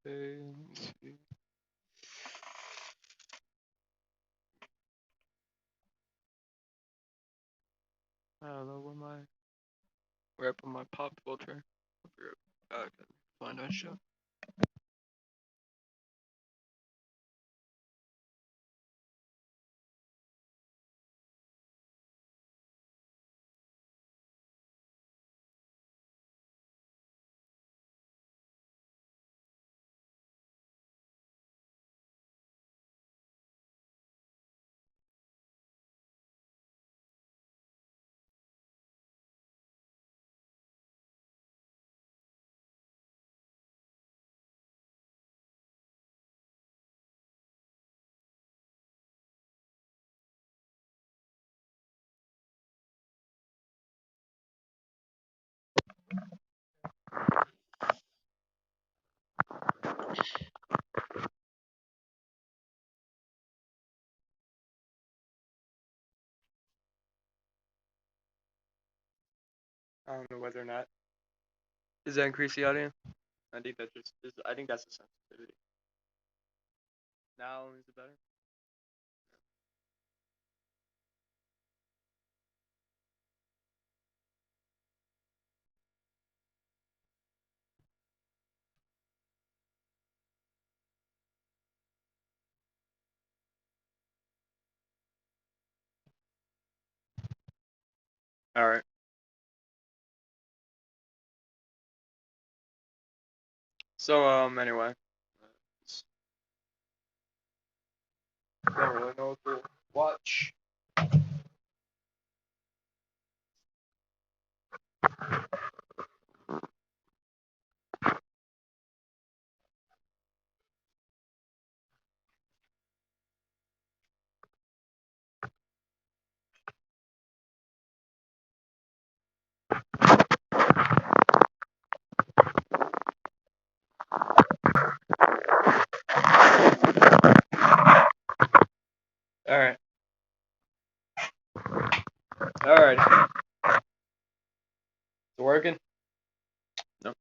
Okay, let me see. I don't know where I put my pop filter. I'll be right back and find that shit. I don't know whether or not. Does that increase the audio? I think that just is. I think that's the sensitivity. Now is it better? All right. So anyway, don't really know what to watch. All right. All right. It's working. No.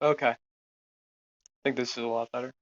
Okay. I think this is a lot better.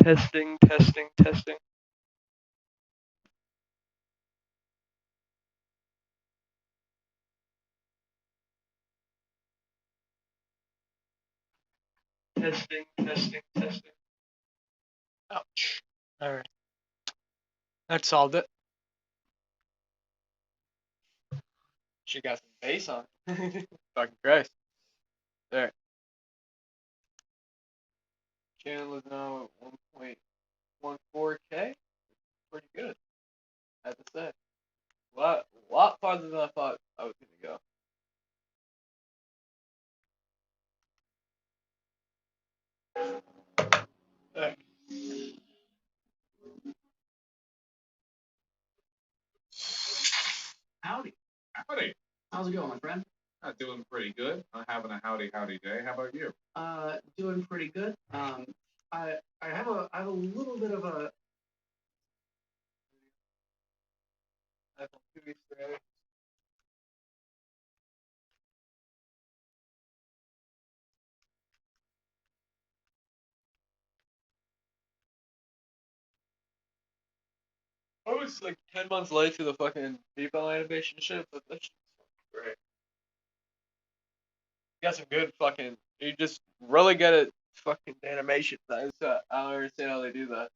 Testing, testing, testing. Testing, testing, testing. Ouch. Alright. That solved it. She got some bass on. Fucking Christ. There. Channel is now at 1.14K. Pretty good. I have to say. A lot farther than I thought I was gonna go. There. Howdy. Howdy. How's it going, my friend? Doing pretty good. I'm having a howdy day. How about you? Doing pretty good. I have a little bit of a iPhone 2 Easter egg. I was like 10 months late to the fucking FIFA animation shit, but that shit's fucking great. You got some good fucking. You just really good at fucking animation. I don't understand how they do that.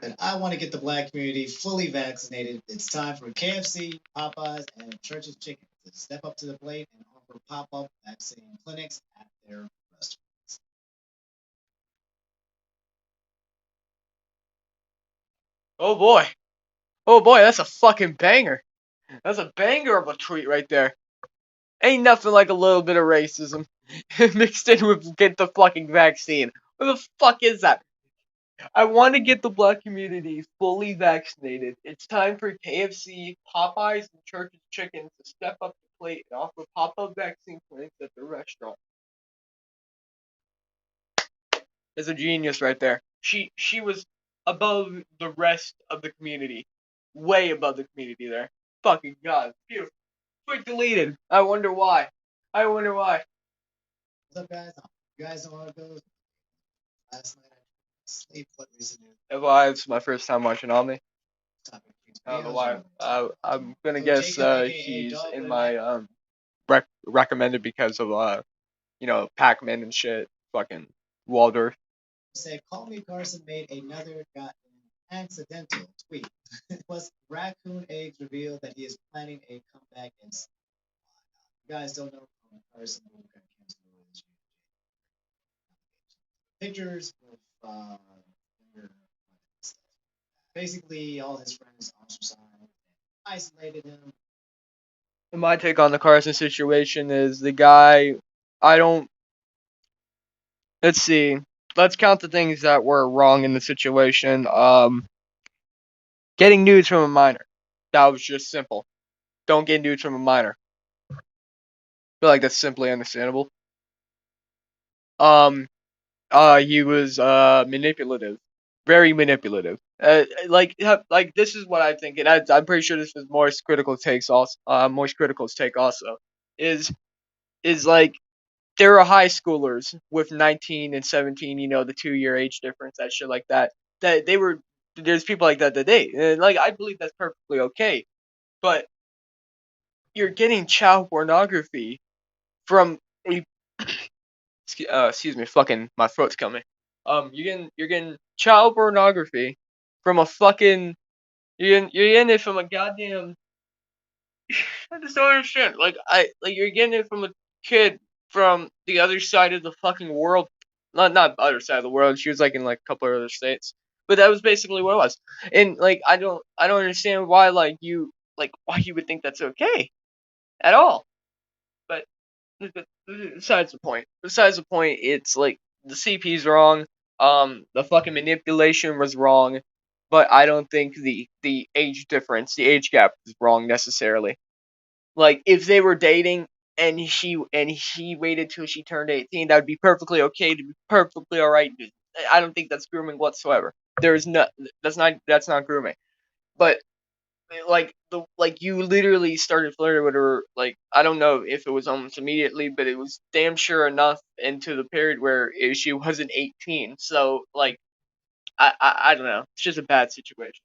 And I want to get the black community fully vaccinated. It's time for KFC, Popeyes, and Church's Chicken to step up to the plate and offer pop-up vaccine clinics at their restaurants. Oh boy. Oh boy, that's a fucking banger. That's a banger of a tweet right there. Ain't nothing like a little bit of racism mixed in with get the fucking vaccine. What the fuck is that? I want to get the black community fully vaccinated. It's time for KFC, Popeyes, and Church's Chicken to step up the plate and offer pop-up vaccine clinics at their restaurant. Is a genius right there. She was above the rest of the community, way above the community there. Fucking god, beautiful. Quick deleted. I wonder why. What's up, guys? You guys know how it goes. Last night I sleep. What reason? It's my first time watching Omni. I don't know why. I'm gonna guess he's in my recommended because of Pac-Man and shit. Fucking Waldorf. Say, Call Me Carson made another goddamn accidental tweet. Plus, raccoon eggs revealed that he is planning a comeback in. You guys don't know Call Me Carson who got canceled earlier this year. Pictures with stuff. Basically, all his friends ostracized and isolated him. My take on the Carson situation is the guy. I don't. Let's see. Let's count the things that were wrong in the situation. Getting nudes from a minor. That was just simple. Don't get nudes from a minor. I feel like that's simply understandable. He was manipulative, very manipulative. Like this is what I think, and I'm pretty sure this is Morris Critical takes also. Morris Critical's take also is like there are high schoolers with 19 and 17. The 2-year age difference, that shit like that. That they were there's people like that today, and like I believe that's perfectly okay. But you're getting child pornography from a excuse me, fucking my throat's coming. You're getting child pornography from a fucking you're getting it from a goddamn. I just don't understand. You're getting it from a kid from the other side of the fucking world. Not other side of the world. She was like in like a couple of other states, but that was basically what it was. And like I don't understand why why you would think that's okay at all. But besides the point. Besides the point, it's like the CP's wrong. The fucking manipulation was wrong, but I don't think the age difference, the age gap is wrong necessarily. Like if they were dating, and he waited till she turned 18, that would be perfectly okay, to be perfectly alright. I don't think that's grooming whatsoever. There's no, that's not grooming. But like you literally started flirting with her, like I don't know if it was almost immediately, but it was damn sure enough into the period where she wasn't 18. So like I don't know. It's just a bad situation.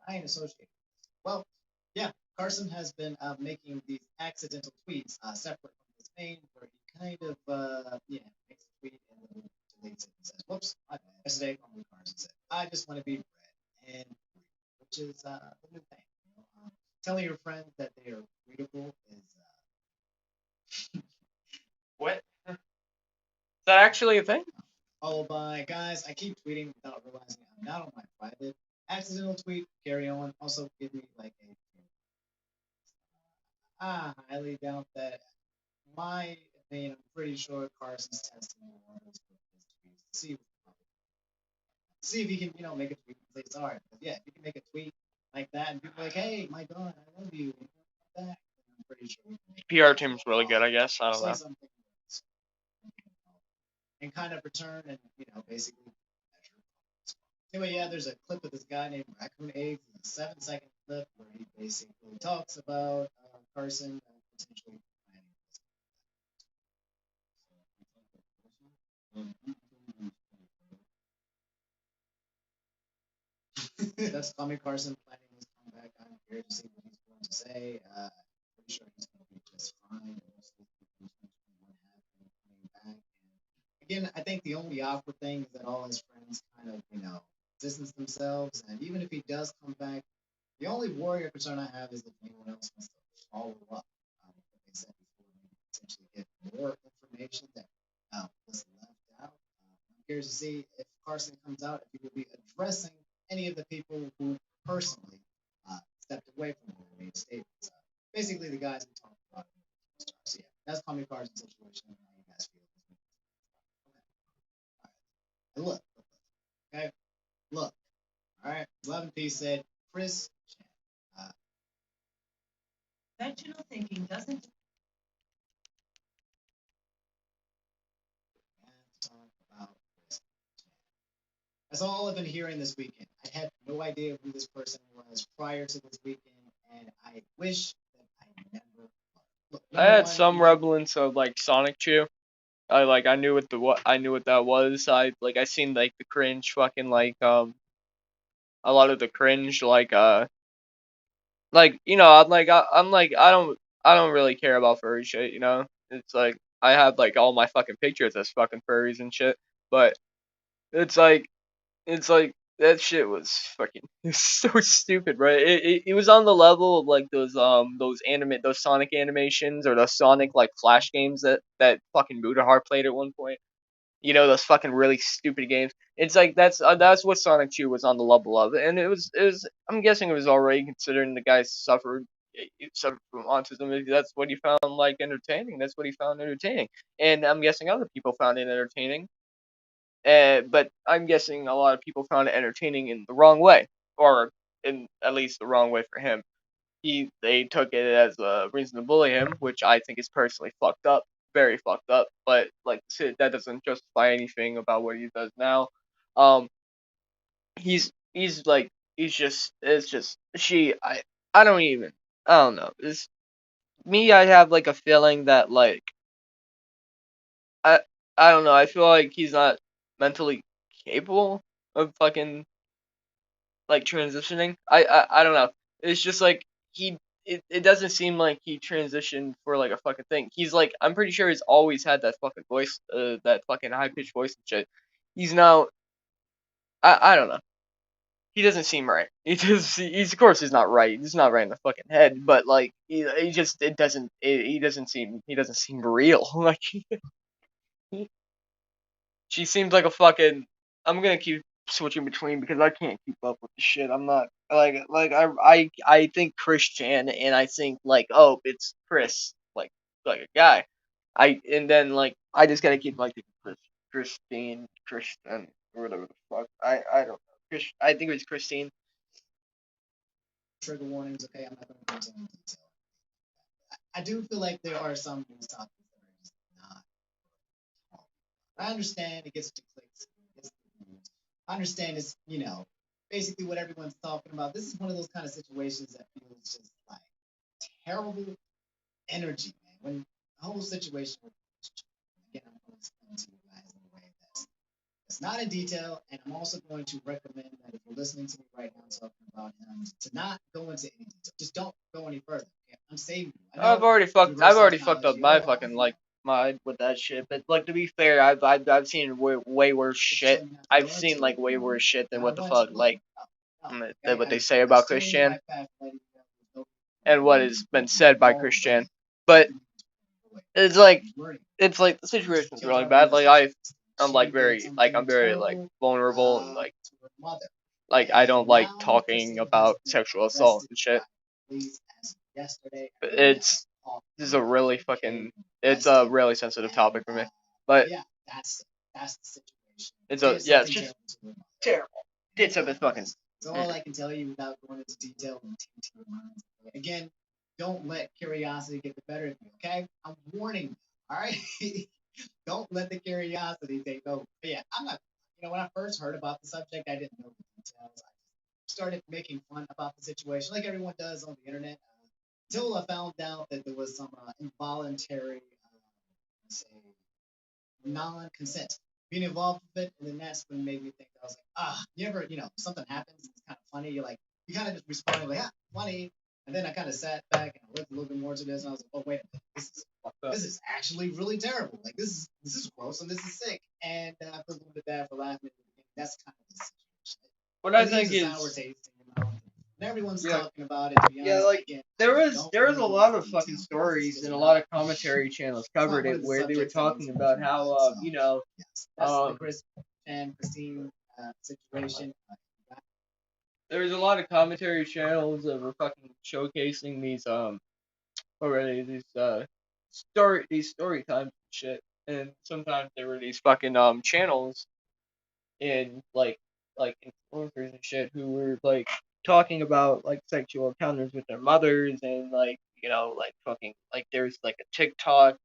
I ain't associated. Well, yeah, Carson has been making these accidental tweets separate from his main, where he kind of makes a tweet and then deletes it and says, "Whoops, my bad." Yesterday, Only Carson said, "I just want to be read and free," which is the new thing. Telling your friends that they are readable is What? Is that actually a thing? followed by, "Guys, I keep tweeting without realizing I'm not on my private. Accidental tweet, carry on. Also give me like a I highly doubt that. My opinion, I'm pretty sure Carson's testing the waters with his tweets to see if he can, make a tweet and say sorry. But yeah, if you can make a tweet like that and people like, "Hey, my God, I love you," and come back, then I'm pretty sure we can make PR team's really good, I guess. I don't say know. something and kind of return and basically measure. Anyway, yeah, there's a clip of this guy named Raccoon Eggs. It's a 7-second clip where he basically talks about Carson potentially planning this. That's Tommy Carson planning his comeback. I'm here to see what he's going to say. Pretty sure he's going to be just fine. Back. Again, I think the only awkward thing is that all his friends kind of, distance themselves. And even if he does come back, the only warrior concern I have is if anyone else wants to follow up. Like I said before, maybe potentially get more information that was left out. I'm curious to see if Carson comes out, if he will be addressing any of the people who personally stepped away from him and made statements. Basically, the guys we talked about. So yeah, that's Tommy Carson's situation. How you guys feel? Okay. All right. Look. Okay. Look. All right. 11P said Chris Chan. Conventional thinking doesn't. Talk about Chris Chan. That's all I've been hearing this weekend. I had no idea who this person was prior to this weekend, and I wish that I never. Look, I had some resemblance of like Sonic Chew. I knew what that was. I seen like the cringe fucking a lot of the cringe I don't really care about furry shit, you know? It's like I have like all my fucking pictures as fucking furries and shit, but it's like that shit was fucking it's so stupid, right? It was on the level of like those Sonic animations or the Sonic like flash games that fucking Mutahar played at one point. You know, those fucking really stupid games. It's like that's what Sonic 2 was on the level of, and it was. I'm guessing it was already considering the guy suffered from autism. If that's what he found like entertaining. That's what he found entertaining, and I'm guessing other people found it entertaining. But I'm guessing a lot of people found it entertaining in the wrong way, or in at least the wrong way for him. They took it as a reason to bully him, which I think is personally fucked up, very fucked up. But like I said, that doesn't justify anything about what he does now. Um, he's like he's just it's just I don't even I don't know. It's me. I have like a feeling that like I I don't know. I feel like he's not mentally capable of fucking like transitioning. I don't know. It's just like it doesn't seem like he transitioned for like a fucking thing. He's like I'm pretty sure he's always had that fucking voice, that fucking high pitched voice and shit. He's now I don't know. He doesn't seem right. He's of course he's not right. He's not right in the fucking head, but like he just he doesn't seem real. Like she seems like a fucking. I'm gonna keep switching between because I can't keep up with the shit. I'm not I think Christian and I think like oh it's Chris like a guy. And then like I just gotta keep like Christian or whatever the fuck. I don't know. I think it was Christine. Trigger warnings. Okay, I'm not going to go into any detail. I do feel like there are some news topics that are just not. I understand it gets to clicks. It gets to views. I understand it's, basically what everyone's talking about. This is one of those kind of situations that feels just like terrible energy, man. When the whole situation with again, I'm going to explain to you guys in a way that's not in detail, and I'm also going to recommend that if you're listening to me right now talking about him, to not go into any detail. Just don't go any further. Okay? I'm saving you. I I've know already fucked reverse up psychology. my Oh, fucking like mind with that shit. But like to be fair, I've seen way worse just shit. tell me not to I've go seen into like it. way worse shit than Not what the going fuck to. like No, what they okay? say I'm about steering you Christian right path, letting you know there's no and what has been said by all Christian. way. But it's like Learning. it's like the situation's really bad. Like I'm like I'm very like vulnerable and like to her mother. I don't like Now talking Christine about has been sexual assault arrested and shit. by police as of yesterday. But this is a really fucking it's a really sensitive topic for me. But Yeah, that's the situation. it's Did it's something just terrible to her mother. terrible. Did something fucking So all I can tell you without going into detail and tainting your minds. Again, don't let curiosity get the better of you, okay? I'm warning you, all right? Don't let the curiosity take over. But yeah, I'm not, when I first heard about the subject, I didn't know the details. I started making fun about the situation like everyone does on the internet until I found out that there was some involuntary, let's say, non-consent being involved with it, and then that's when made me think. I was like, you ever, something happens, it's kind of funny. You're like, you kind of just responded like, funny, and then I kind of sat back and I looked a little bit more to this, and I was like, oh wait a minute, this is actually really terrible. Like this is gross and this is sick, and I feel a little bit bad for laughing. That's kind of the situation. What I It think leaves a is sour taste in your mouth. And everyone's Yeah. talking about it. To be honest, like again, there I was don't there was a really lot know of the fucking details. stories It's and a just lot of not- commentary channels not covered one it of the where they were subjects I was talking about mentioning, how so, yes, that's the um Chris and Christine situation. there was a lot of commentary channels that were fucking showcasing these already these story times and shit, and sometimes there were these fucking channels in like influencers and shit who were like talking about like sexual encounters with their mothers and like like fucking like there's like a TikTok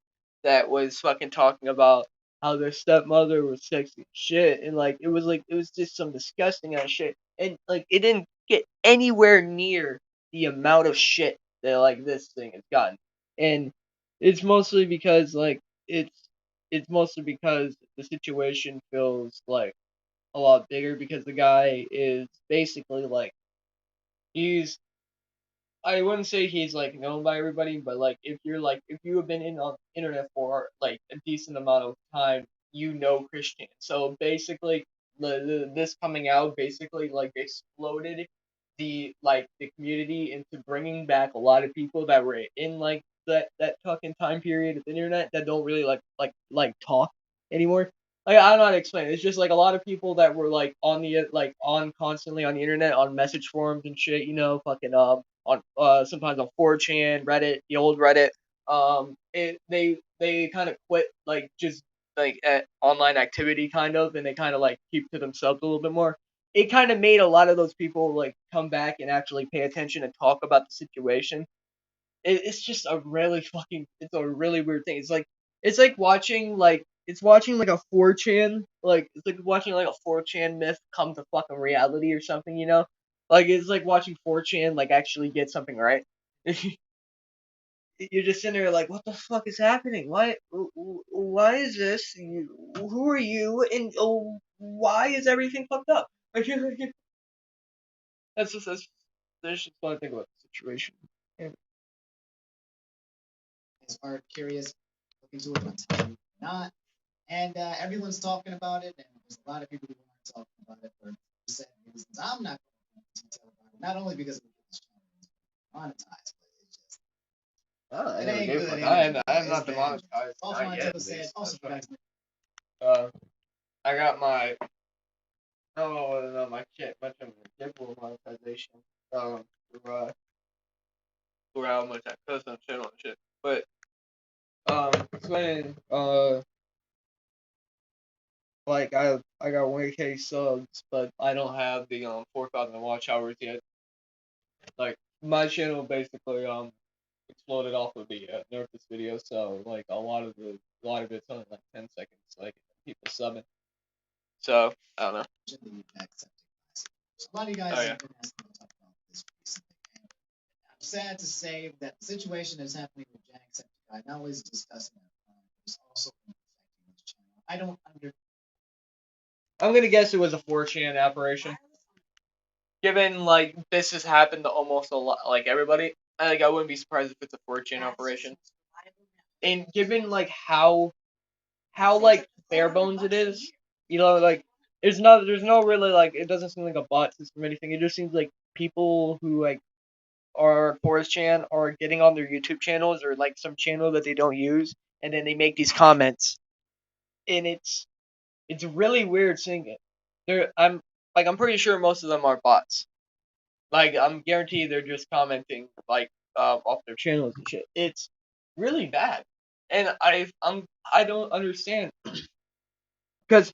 that was fucking talking about how their stepmother was sexy as shit and like it was just some disgusting ass shit and like it didn't get anywhere near the amount of shit that like this thing has gotten and it's mostly because like it's mostly because the situation feels like a lot bigger because the guy is basically like he's I wouldn't say he's like known by everybody, but like if you have been in on the internet for like a decent amount of time, you know Christian. So basically, this coming out basically like exploded the community into bringing back a lot of people that were in like that fucking time period of the internet that don't really like talk anymore. Like I don't know how to explain it. It's just like a lot of people that were like on the like on constantly on the internet on message forums and shit. Fucking on sometimes on 4chan, Reddit, the old Reddit. They kind of quit like just like at online activity kind of, and they kind of like keep to themselves a little bit more. It kind of made a lot of those people like come back and actually pay attention and talk about the situation. It's just it's a really weird thing. It's like watching like a 4chan it's like watching like a 4chan myth come to fucking reality or something, Like it's like watching 4chan like actually get something right. You're just sitting there like, what the fuck is happening? Why is this? Who are you? And why is everything fucked up? Like, that's just what I think about the situation. Are curious, look into it, I'm telling you, not. And everyone's talking about it, and there's a lot of people who aren't talking about it for certain reasons. I'm not going into detail about it, not only because of this channel is monetized, but it's just I it never ain't gave good. a fuck. I am It's not dangerous. demonetized. Also, Not my yet, Tibble at said, least. also, That's guys, I got my I don't know whether or not my shit much of a digital monetization. For how much I cuss on channel and shit. But explaining like I got 1K subs, but I don't have the 4,000 watch hours yet. Like my channel basically exploded off of the Nerdist video, so like a lot of it's only like 10 seconds, like people subbing. So I don't know. The Jacksepticeye. A lot of you guys Oh, yeah. have been asking me to talk about this recently. And I'm sad to say that the situation that's happening with Jacksepticeye not only is discussing it, it's also been affecting his channel. I don't under. I'm gonna guess it was a 4chan operation. Given like this has happened to almost a lot, like everybody, I wouldn't be surprised if it's a 4chan operation. And given like how like bare bones it is, you know, like there's no really like it doesn't seem like a bot system or anything. It just seems like people who like are 4chan are getting on their YouTube channels or like some channel that they don't use, and then they make these comments, and it's really weird seeing it. I'm pretty sure most of them are bots. Like I'm guaranteed they're just commenting like off their channels and shit. It's really bad, and I don't understand because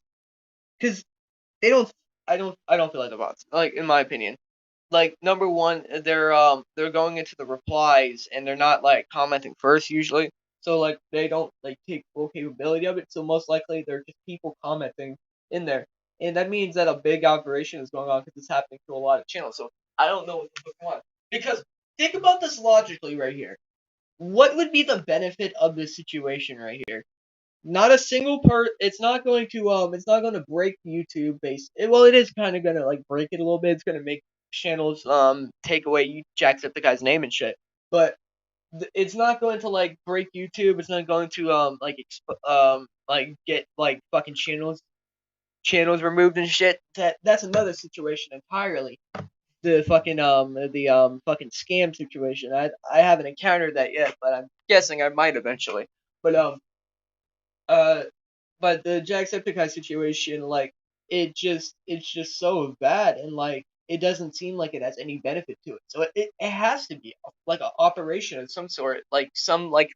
they don't I don't feel like the bots, like in my opinion. Like number one, they're going into the replies and they're not like commenting first usually. So like they don't like take full capability of it. So most likely they're just people commenting in there. And that means that a big operation is going on because it's happening to a lot of channels. So I don't know what the fuck on. Because think about this logically right here. What would be the benefit of this situation right here? Not a single it's not going to break YouTube base. Well, it is kind of going to like break it a little bit. It's going to make channels take away Jacksepticeye's name and shit. But it's not going to like break YouTube. It's not going to like get like fucking channels removed and shit. That's another situation entirely. The fucking fucking scam situation. I haven't encountered that yet, but I'm guessing I might eventually. But uh but the Jacksepticeye situation, like it's just so bad, and like it doesn't seem like it has any benefit to it. So it has to be like an operation of some sort, like some like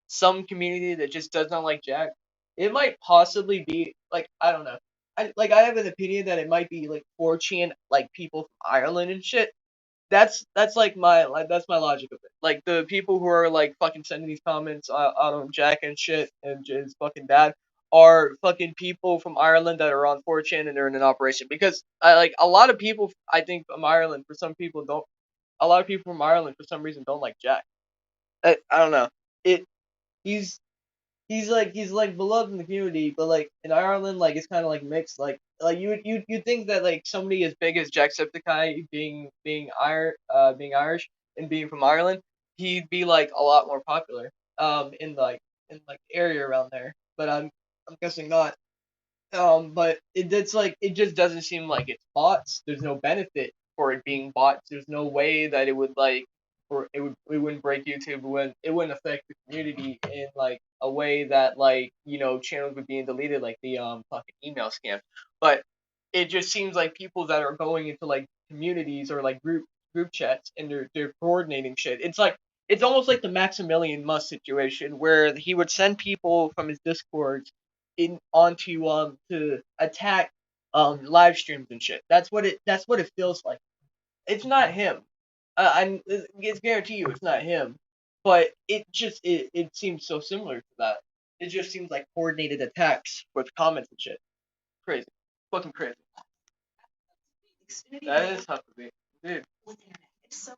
some community that just does not like Jack. It might possibly be like I don't know. I have an opinion that it might be like 4chan, like people from Ireland and shit. That's like that's my logic of it. Like the people who are like fucking sending these comments out on Jack and shit and his fucking dad are fucking people from Ireland that are on 4chan and they're in an operation because I like a lot of people I think from Ireland for some people don't a lot of people from Ireland for some reason don't like Jack. I don't know. It he's he's like beloved in the community, but like in Ireland, like it's kind of like mixed. Like you think that like somebody as big as Jacksepticeye being Irish and being from Ireland, he'd be like a lot more popular in like the area around there. But I'm guessing not. But it's like it just doesn't seem like it's bots. There's no benefit for it being bots. There's no way that it would like, or it wouldn't break YouTube. It wouldn't affect the community in like a way that like channels would be deleted like the fucking email scam. But it just seems like people that are going into like communities or like group chats and they're coordinating shit. It's almost like the Maximilian Musk situation where he would send people from his Discords in onto to attack live streams and shit. That's what it feels like. It's not him. It's guarantee you it's not him. But it seems so similar to that. It just seems like coordinated attacks with comments and shit. Crazy. Fucking crazy. That is tough to be. Dude.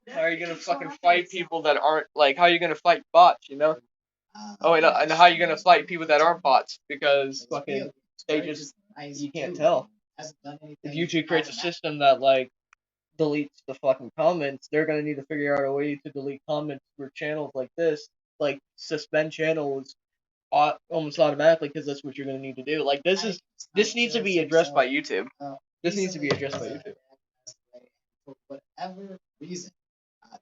How are you gonna fucking fight people that aren't like how are you gonna fight bots, you know? Oh wait, no, and how are you gonna fight people that aren't bots? Because fucking they just you can't tell. If YouTube creates a system that like deletes the fucking comments, they're gonna need to figure out a way to delete comments for channels like this, like suspend channels almost automatically because that's what you're gonna need to do. Like this needs to be addressed by YouTube. This needs to be addressed by YouTube. For whatever reason,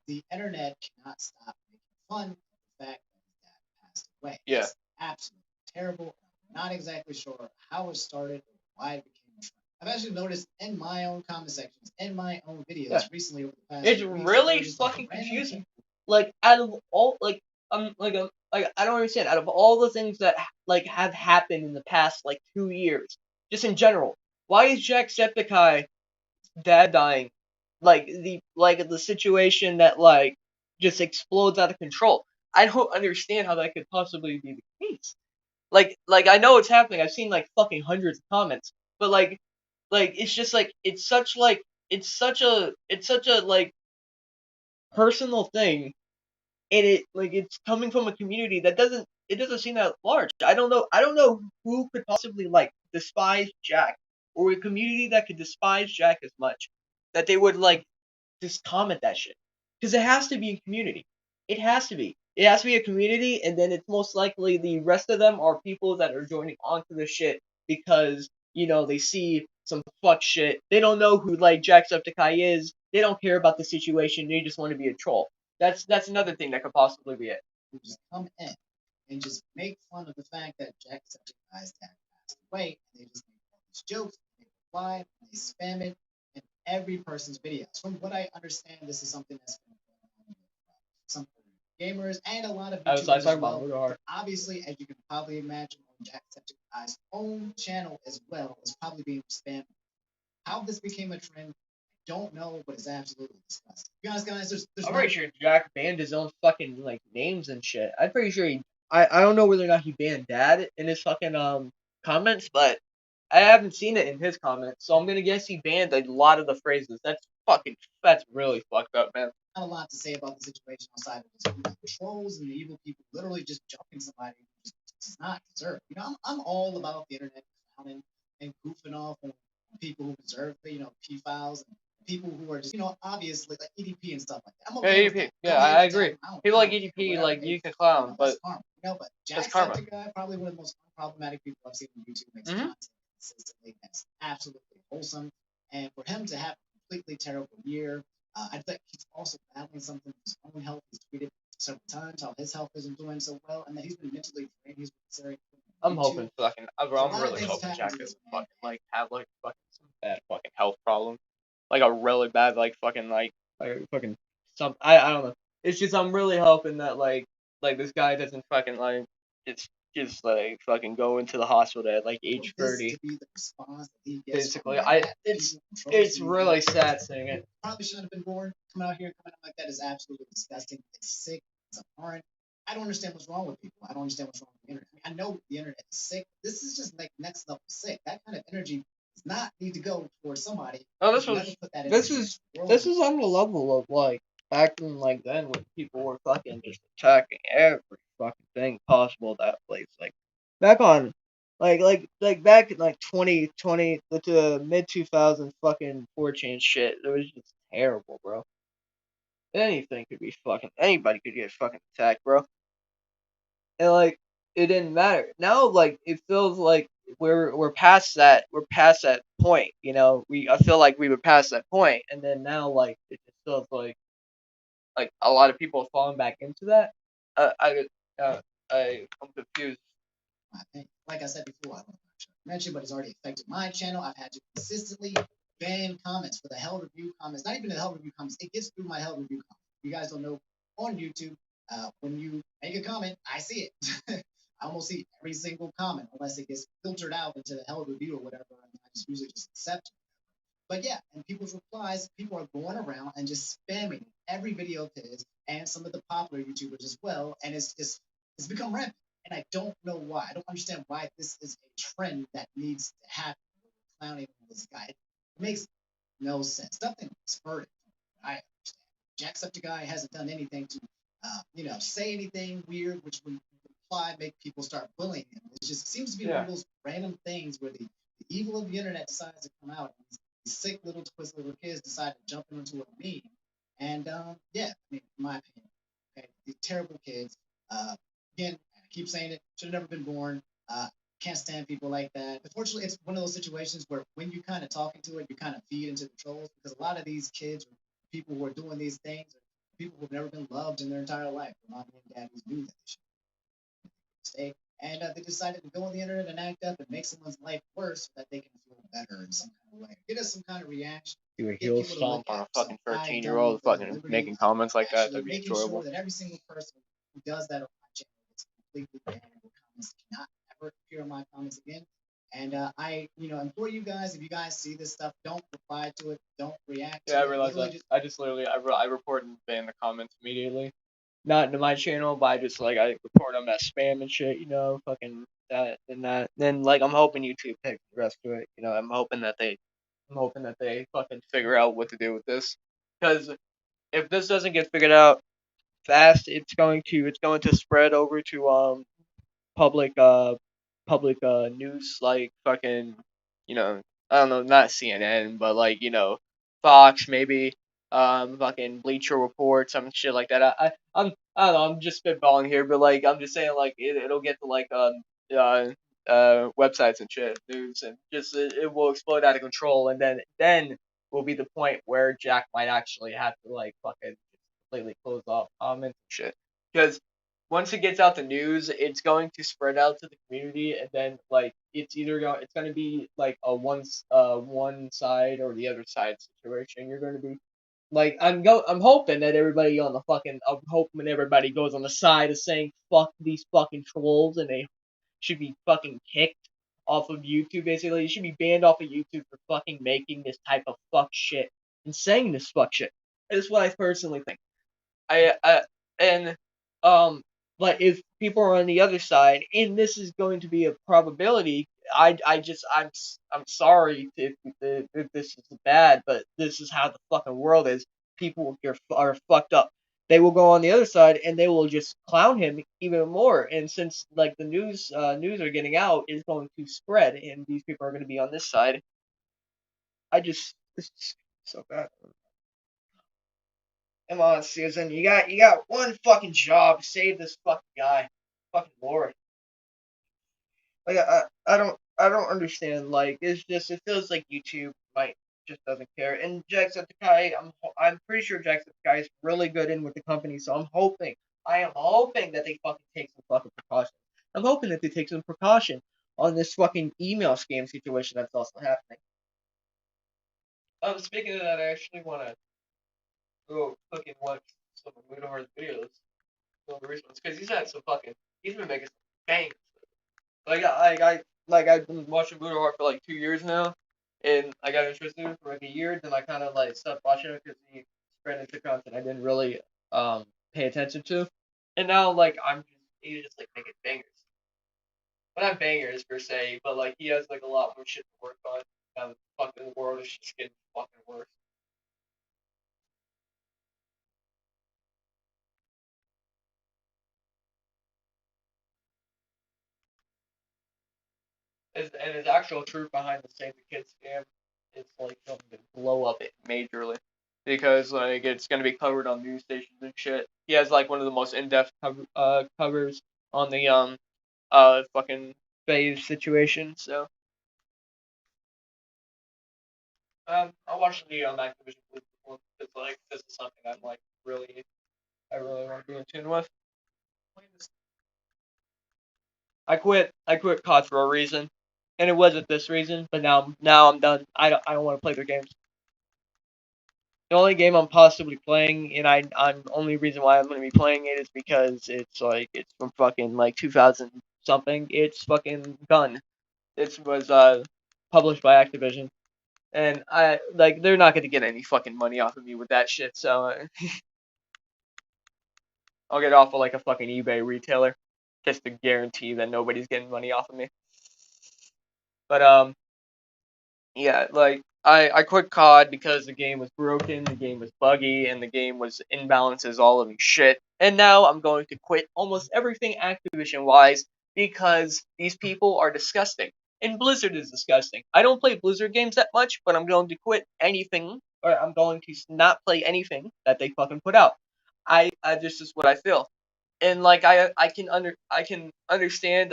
the internet cannot stop making fun of the fact that his dad passed away. Yeah. It's absolutely terrible. I'm not exactly sure how it started or why it became a trend. I've actually noticed in my own comment sections, in my own videos recently over the past It's few weeks, really just, fucking random confusing. people. Like out of all like I don't understand. Out of all the things that like have happened in the past like 2 years, just in general, why is Jacksepticeye dad dying? Like the situation that like just explodes out of control. I don't understand how that could possibly be the case. Like I know it's happening. I've seen like fucking hundreds of comments, but like it's just like it's such a like personal thing, and it like it's coming from a community that doesn't seem that large. I don't know who could possibly like despise Jack, or a community that could despise Jack as much that they would like just comment that shit. Because it has to be a community. It has to be. It has to be a community, and then it's most likely the rest of them are people that are joining onto the shit because, they see some fuck shit. They don't know who, like, Jacksepticeye is. They don't care about the situation. They just want to be a troll. That's another thing that could possibly be it. Who just come in and just make fun of the fact that Jacksepticeye's dad passed away, and they just make all these jokes, and they reply, and they spam it in every person's videos. From what I understand, this is something that's been going on with some gamers and a lot of I was YouTubers as talking well. about Ludo Hard. Obviously, as you can probably imagine, on Jacksepticeye's own channel as well is probably being spammed. How this became a trend, I don't know, but it's absolutely disgusting. To be honest, guys, there's I'm not pretty sure Jack banned his own fucking like names and shit. I'm pretty sure I don't know whether or not he banned Dad in his fucking comments, but I haven't seen it in his comments, so I'm gonna guess he banned a lot of the phrases. That's really fucked up, man. a lot to say about the situation outside of just the trolls and the evil people literally just jumping somebody who just does not deserve. I'm all about the internet clowning and goofing off on people who deserve, pedophiles and people who are just, obviously like EDP and stuff like that. I'm Yeah, okay with EDP. that. Yeah, I'm I into that. agree. I don't People like care, EDP, whatever like they you can do, clown, but that's karma. But that's karma. Jacksepticeye, probably one of the most unproblematic people I've seen on YouTube, makes Mhm. content consistently that's absolutely wholesome. And for him to have a completely terrible year, I think he's also battling something with his own health. He's tweeted several times how his health isn't doing so well, and that he's been mentally drained. He's been very I'm hoping fucking, I'm lot of really things hoping happened Jack to doesn't this man. fucking like have like fucking some bad fucking health problem, like a really bad like fucking like fucking some I don't know. It's just I'm really hoping that like this guy doesn't fucking like just like fucking go into the hospital at like For age this 30. to be the response that he gets from Basically, that it's people and trolls it's and really people sad seeing it. probably shouldn't have been born. Coming out here, coming out like that is absolutely disgusting. It's sick. It's abhorrent. I don't understand what's wrong with people. I don't understand what's wrong with the internet. I know the internet is sick. This is just like next level sick. That kind of energy does not need to go towards somebody. Oh, this who was never put that this energy is into the world. this is on the level of like back then, like then when people were fucking just attacking every fucking thing possible at that place. Like back on like back in like 2020 to mid 2000 fucking 4chan shit. It was just terrible, bro. Anything could be fucking anybody could get fucking attacked, bro. And like it didn't matter. Now like it feels like we're past that point, I feel like we were past that point, and then now like it just feels like a lot of people have fallen back into that. I'm confused. I think, like I said before, I don't know if I should mention, but it's already affected my channel. I've had to consistently ban comments for the hell review comments. Not even the hell review comments. It gets through my hell review comments. You guys don't know on YouTube, when you make a comment, I see it. I almost see every single comment unless it gets filtered out into the hell review or whatever. And I just usually just accept it. But yeah, and people's replies, people are going around and just spamming every video of his and some of the popular YouTubers as well, and it's become rampant. And I don't know why. I don't understand why this is a trend that needs to happen. Clowning this guy, it makes no sense. Nothing spurred it. I understand. Jacksepticeye hasn't done anything to, say anything weird, which would reply make people start bullying him. It just seems to be one of those random things where the evil of the internet decides to come out. And these sick little twisted little kids decide to jump into a meme. And yeah, I mean, in my opinion, okay, these terrible kids. Again, I keep saying it, should have never been born. Can't stand people like that. Unfortunately, it's one of those situations where when you kind of talk into it, you kind of feed into the trolls, because a lot of these kids or people who are doing these things are people who've never been loved in their entire life. Their mom and daddies knew that they should stay. And they decided to go on the internet and act up and make someone's life worse so that they can feel better in some kind of way. Get us some kind of reaction. Do a Get heel people to stomp look on a at. fucking So I've 13-year-old done the fucking liberty making of comments like that. actually That'd be making enjoyable. sure that every single person who does that on my channel gets completely banned. Their comments cannot ever appear in my comments again. And I, implore you guys, if you guys see this stuff, don't reply to it, don't react to Yeah, I it. realized Literally that. just I just literally I report and ban the comments immediately. Not into my channel, but I just I report them as spam and shit. Fucking that and that. Then I'm hoping YouTube takes the rest of it. I'm hoping that they fucking figure out what to do with this. Because if this doesn't get figured out fast, it's going to spread over to public news like fucking you know I don't know, not CNN, but Fox maybe, fucking Bleacher Report, some shit like that. I don't know, I'm just spitballing here, but I'm just saying it'll get to websites and shit, news, and just it will explode out of control, and then will be the point where Jack might actually have to fucking completely close off comments and shit. Because once it gets out the news, it's going to spread out to the community, and then it's going to be like a one side or the other side situation. You're going to be I'm hoping that I'm hoping everybody goes on the side of saying fuck these fucking trolls, and they should be fucking kicked off of YouTube. Basically, you should be banned off of YouTube for fucking making this type of fuck shit and saying this fuck shit. That's what I personally think. I and but if people are on the other side, and this is going to be a probability, I'm sorry if this is bad, but this is how the fucking world is. People are fucked up. They will go on the other side and they will just clown him even more. And since the news are getting out, is going to spread, and these people are going to be on this side. This is so bad. Come on, Susan. You got one fucking job. Save this fucking guy. Fucking Lord. I don't understand. It feels like YouTube might just doesn't care. And Jacksepticeye, I'm pretty sure Jacksepticeye is really good in with the company. So I am hoping that they fucking take some fucking precaution. I'm hoping that they take some precaution on this fucking email scam situation that's also happening. Speaking of that, I actually want to go fucking watch some of Ludohar's videos. Some of the recent ones, because he's been making some bangers. I've been watching Ludohar for 2 years now, and I got interested in it for a year. Then I kind of stopped watching it because he spread into content I didn't really pay attention to, and now he's just making bangers. Well, not bangers per se, but he has a lot more shit to work on. Now the fucking world is just getting fucking worse. And his actual truth behind the Save the Kids scam is going to blow up it majorly, because it's going to be covered on news stations and shit. He has one of the most in-depth covers on the fucking phase situation. So I'll watch the Activision Blizzard one, because this is something I really want to be in tune with. I quit COD for a reason, and it wasn't this reason. But now I'm done. I don't want to play their games. The only game I'm possibly playing, and I'm only reason why I'm going to be playing it is because it's from fucking 2000 something. It's fucking Gun. It was published by Activision, and they're not going to get any fucking money off of me with that shit. So I'll get off of a fucking eBay retailer just to guarantee that nobody's getting money off of me. But yeah, I quit COD because the game was broken, the game was buggy, and the game was imbalances all of shit. And now I'm going to quit almost everything Activision wise because these people are disgusting. And Blizzard is disgusting. I don't play Blizzard games that much, but I'm going to quit anything, or I'm going to not play anything that they fucking put out. This is what I feel. And I can understand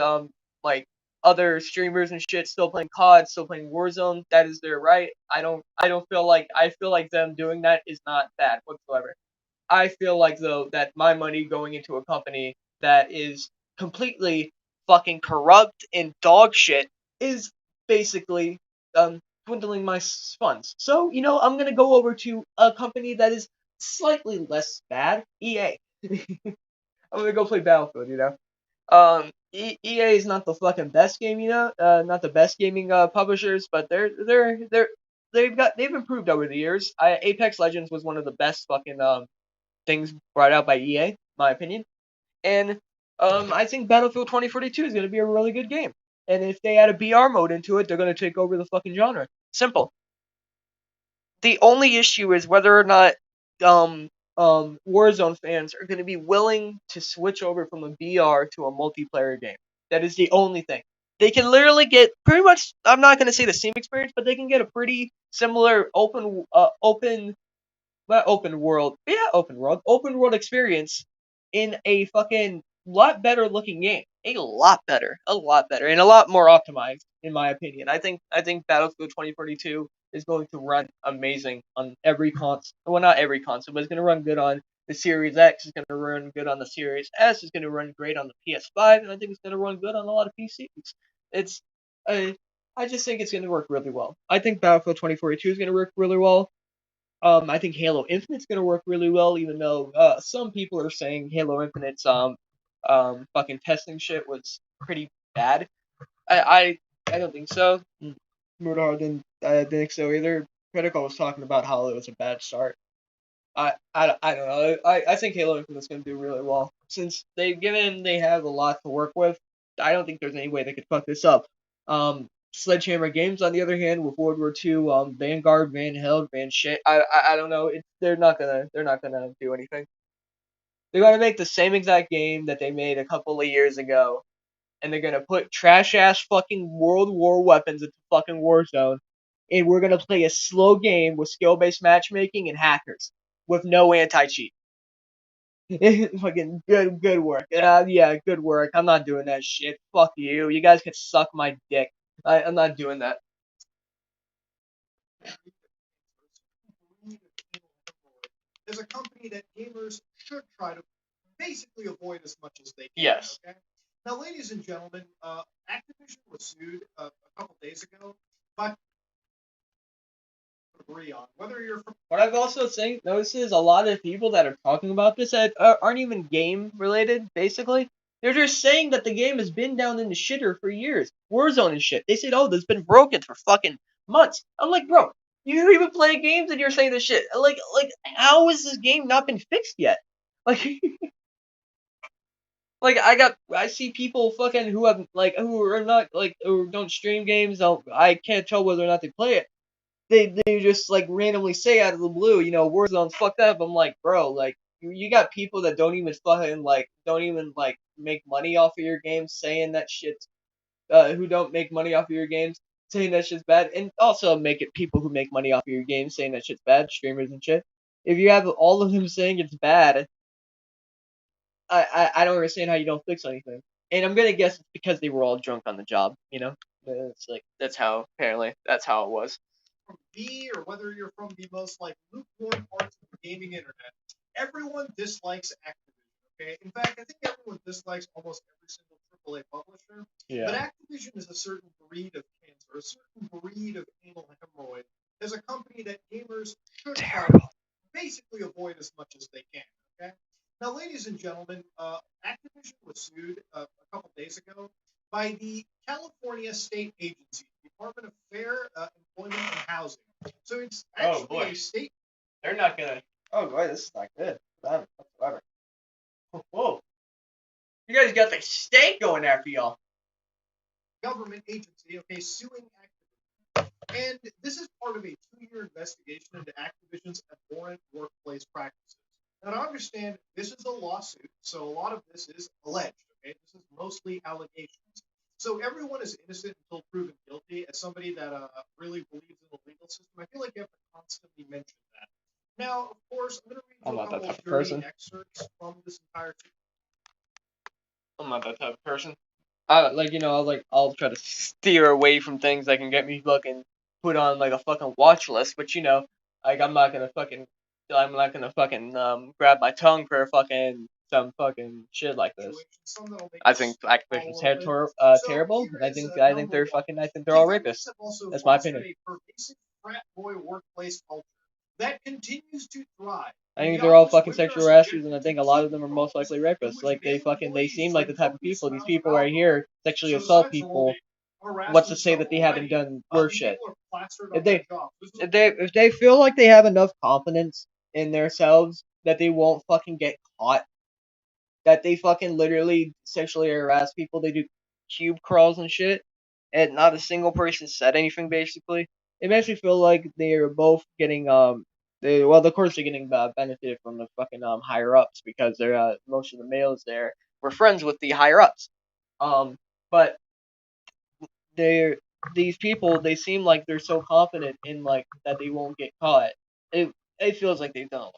other streamers and shit still playing COD, still playing Warzone. That is their right. I don't feel like I feel like them doing that is not bad whatsoever. I feel like though that my money going into a company that is completely fucking corrupt and dog shit is basically dwindling my funds. So I'm gonna go over to a company that is slightly less bad, EA. I'm gonna go play Battlefield. EA is not the fucking best game, not the best gaming publishers, but they've improved over the years. Apex Legends was one of the best fucking things brought out by EA, my opinion. And I think Battlefield 2042 is going to be a really good game. And if they add a BR mode into it, they're going to take over the fucking genre. Simple. The only issue is whether or not Warzone fans are going to be willing to switch over from a BR to a multiplayer game. That is the only thing. They can literally get pretty much, I'm not going to say the same experience, but they can get a pretty similar open world experience in a fucking lot better looking game. A lot better, and a lot more optimized, in my opinion. I think Battlefield 2042 is going to run amazing on every console. Well, not every console, but it's going to run good on the Series X. It's going to run good on the Series S. It's going to run great on the PS5, and I think it's going to run good on a lot of PCs. It's, I just think it's going to work really well. I think Battlefield 2042 is going to work really well. I think Halo Infinite's gonna work really well, even though some people are saying Halo Infinite's fucking testing shit was pretty bad. I don't think so. Mudar didn't think so either. Critical was talking about how it was a bad start. I don't know. I think Halo Infinite's gonna do really well since they have a lot to work with. I don't think there's any way they could fuck this up. Sledgehammer Games, on the other hand, with World War II, Vanguard, Van Held, Van Shit, I don't know. They're not gonna do anything. They're gonna make the same exact game that they made a couple of years ago, and they're gonna put trash ass fucking World War weapons into fucking Warzone, and we're gonna play a slow game with skill based matchmaking and hackers with no anti cheat. Fucking good work. Yeah, good work. I'm not doing that shit. Fuck you. You guys can suck my dick. I'm not doing that. Is a company that gamers should try to basically avoid as much as they can. Yes. Okay. Now, ladies and gentlemen, Activision was sued a couple days ago, but agree on whether you're from. What I've also noticed is a lot of people that are talking about this that aren't even game related. Basically, they're just saying that the game has been down in the shitter for years. Warzone and shit. They said, "Oh, this has been broken for fucking months." I'm like, bro, you even play games and you're saying this shit. Like, how has this game not been fixed yet? Like, like I see people fucking who are not who don't stream games. I can't tell whether or not they play it. They just like randomly say out of the blue, Warzone's fucked up. I'm like, bro, like you got people that don't even make money off of your games saying that shit. Who don't make money off of your games saying that shit's bad, and also make it people who make money off of your games saying that shit's bad, streamers and shit. If you have all of them saying it's bad, I don't understand how you don't fix anything. And I'm gonna guess it's because they were all drunk on the job. It's like that's how it was. From B or whether you're from the most lukewarm parts of the gaming internet, everyone dislikes Activision. Okay, in fact, I think everyone dislikes almost every single AAA publisher. Yeah. But Activision is a certain breed of cancer, a certain breed of anal hemorrhoid. There's a company that gamers should try to basically avoid as much as they can. Okay. Now, ladies and gentlemen, Activision was sued a couple days ago by the California State Agency, Department of Fair Employment and Housing. So it's actually a state. They're not gonna. Oh boy, this is not good. Whatsoever. Whoa. You guys got the state going after y'all. Government agency, okay, suing Activision. And this is part of a 2-year investigation into Activision's abhorrent workplace practices. Now, to understand, this is a lawsuit, so a lot of this is alleged, okay? This is mostly allegations. So everyone is innocent until proven guilty. As somebody that really believes in the legal system, I feel like you have to constantly mention that. Now, of course, I'm going to read you a couple of dirty excerpts from this entire. I'm not that type of person. I'll try to steer away from things that can get me fucking put on a fucking watch list, but I'm not gonna fucking grab my tongue for some fucking shit like this. I think Activision's terrible. I think they're all rapists. That's my opinion. A pervasive frat boy workplace culture. that continues to thrive. I In think the they're all office, fucking women are sexual harassers, subjected and I to think a lot of cheap them are most calls likely to rapists. which Like they male seem employees like drink the type of copious people. These amounts of people right alcohol. here sexually So assault besides all people. the What's to harassment say stuff that they haven't already, done worse these shit? people are plastered If on their they jobs. This is if they feel like they have enough confidence in themselves that they won't fucking get caught, that they fucking literally sexually harass people, they do cube crawls and shit, and not a single person said anything. Basically, it makes me feel like they are both getting of course they're getting benefited from the fucking higher ups because they're most of the males there were friends with the higher ups, but they're these people, they seem like they're so confident in like that they won't get caught. It feels like they've done a lot.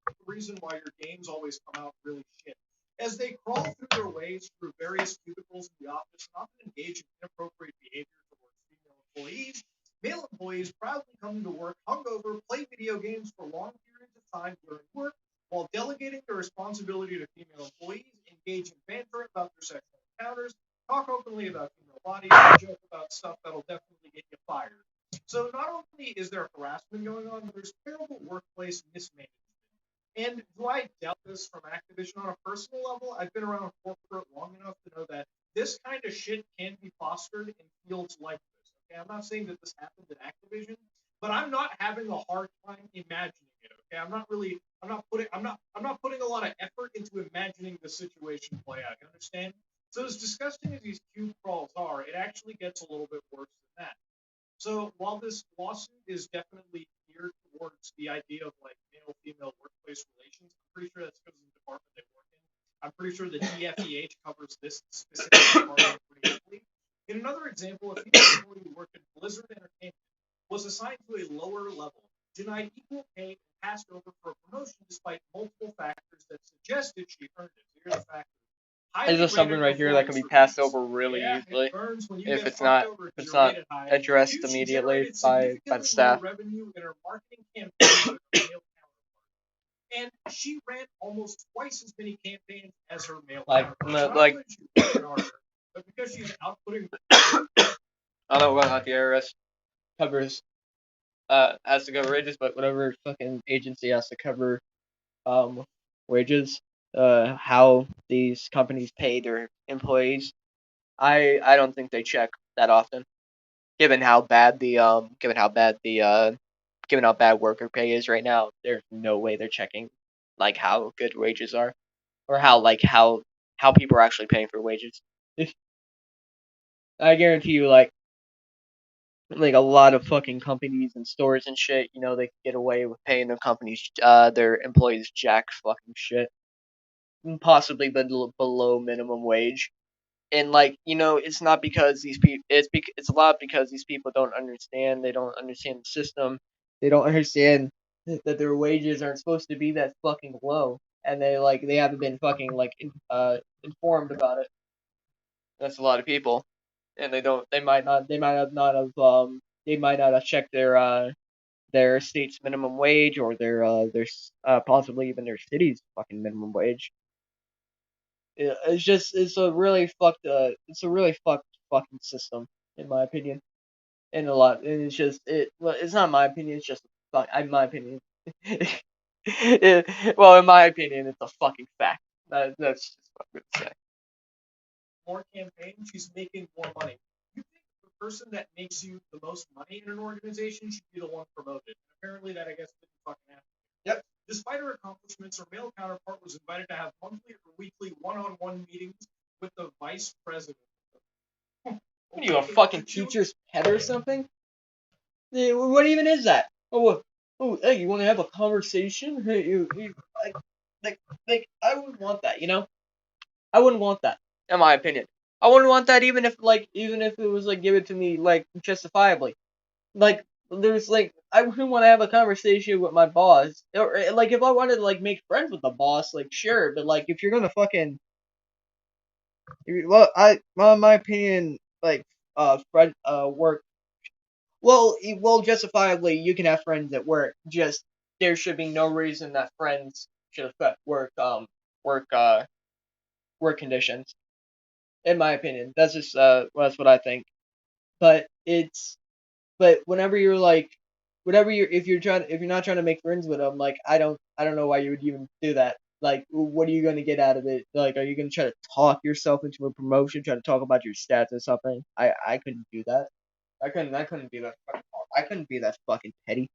the reason why your games always come out really shit. As they crawl through their ways through various cubicles in the office and often engage in inappropriate behavior towards female employees, male employees proudly come into work hungover, play video games for long periods of time during work, while delegating their responsibility to female employees, engage in banter about their sexual encounters, talk openly about female bodies, and joke about stuff that'll definitely get you fired. So not only is there harassment going on, but there's terrible workplace mismanagement. And do I doubt this from Activision on a personal level? I've been around corporate long enough to know that this kind of shit can be fostered in fields like this. Okay, I'm not saying that this happened at Activision, but I'm not having a hard time imagining it. Okay, I'm not putting a lot of effort into imagining the situation play out. You understand? So as disgusting as these cube crawls are, it actually gets a little bit worse than that. So while this lawsuit is definitely geared towards the idea of like male-female workplace relations, I'm pretty sure that's because of the department they work in. I'm pretty sure the DFEH covers this specific department pretty heavily. In another example, a female employee who worked at Blizzard Entertainment was assigned to a lower level, denied equal pay, and passed over for a promotion despite multiple factors that suggested she earned it. So here's the factors. There's just something right here that can be passed over really easily if it's not addressed immediately by the staff. Revenue in her marketing campaign with her male counterpart. And she ran almost twice as many campaigns as her male counterpart. Like she worked harder, but because she's outputting. I don't know whether or not the IRS covers has to cover wages, but whatever fucking agency has to cover wages, how these companies pay their employees, I don't think they check that often. Given how bad worker pay is right now, there's no way they're checking like how good wages are, or how people are actually paying for wages. I guarantee you, like a lot of fucking companies and stores and shit, you know, they can get away with paying their employees jack fucking shit, possibly below minimum wage. And like, you know, it's not because these people, it's a lot because these people don't understand. They don't understand the system. They don't understand that their wages aren't supposed to be that fucking low, and they haven't been fucking informed about it. That's a lot of people, and they might not have checked their state's minimum wage, or their possibly even their city's fucking minimum wage. It's a really fucked fucking system, in my opinion. And a lot, and it's not my opinion. It's just in my opinion. Well, in my opinion, it's a fucking fact. That's just what I'm gonna say. More campaigns, she's making more money. You think the person that makes you the most money in an organization should be the one promoted? And apparently, that I guess didn't fucking happen. Yep. Despite her accomplishments, her male counterpart was invited to have monthly or weekly one-on-one meetings with the vice president. What are you, a fucking teacher's pet or something? What even is that? Hey, you want to have a conversation? Hey, I wouldn't want that, you know? I wouldn't want that, in my opinion. I wouldn't want that even if it was like given to me like justifiably. Like I wouldn't want to have a conversation with my boss, or like if I wanted to like make friends with the boss, like sure, but like if you're gonna fucking in my opinion, like friend work. Well, justifiably, you can have friends at work. Just there should be no reason that friends should affect work work conditions. In my opinion, that's just that's what I think. But it's but whenever you're like whatever if you're not trying to make friends with them, like I don't know why you would even do that. Like, what are you going to get out of it? Like, are you going to try to talk yourself into a promotion, try to talk about your stats or something? I couldn't do that. I couldn't be that fucking I couldn't be that fucking petty.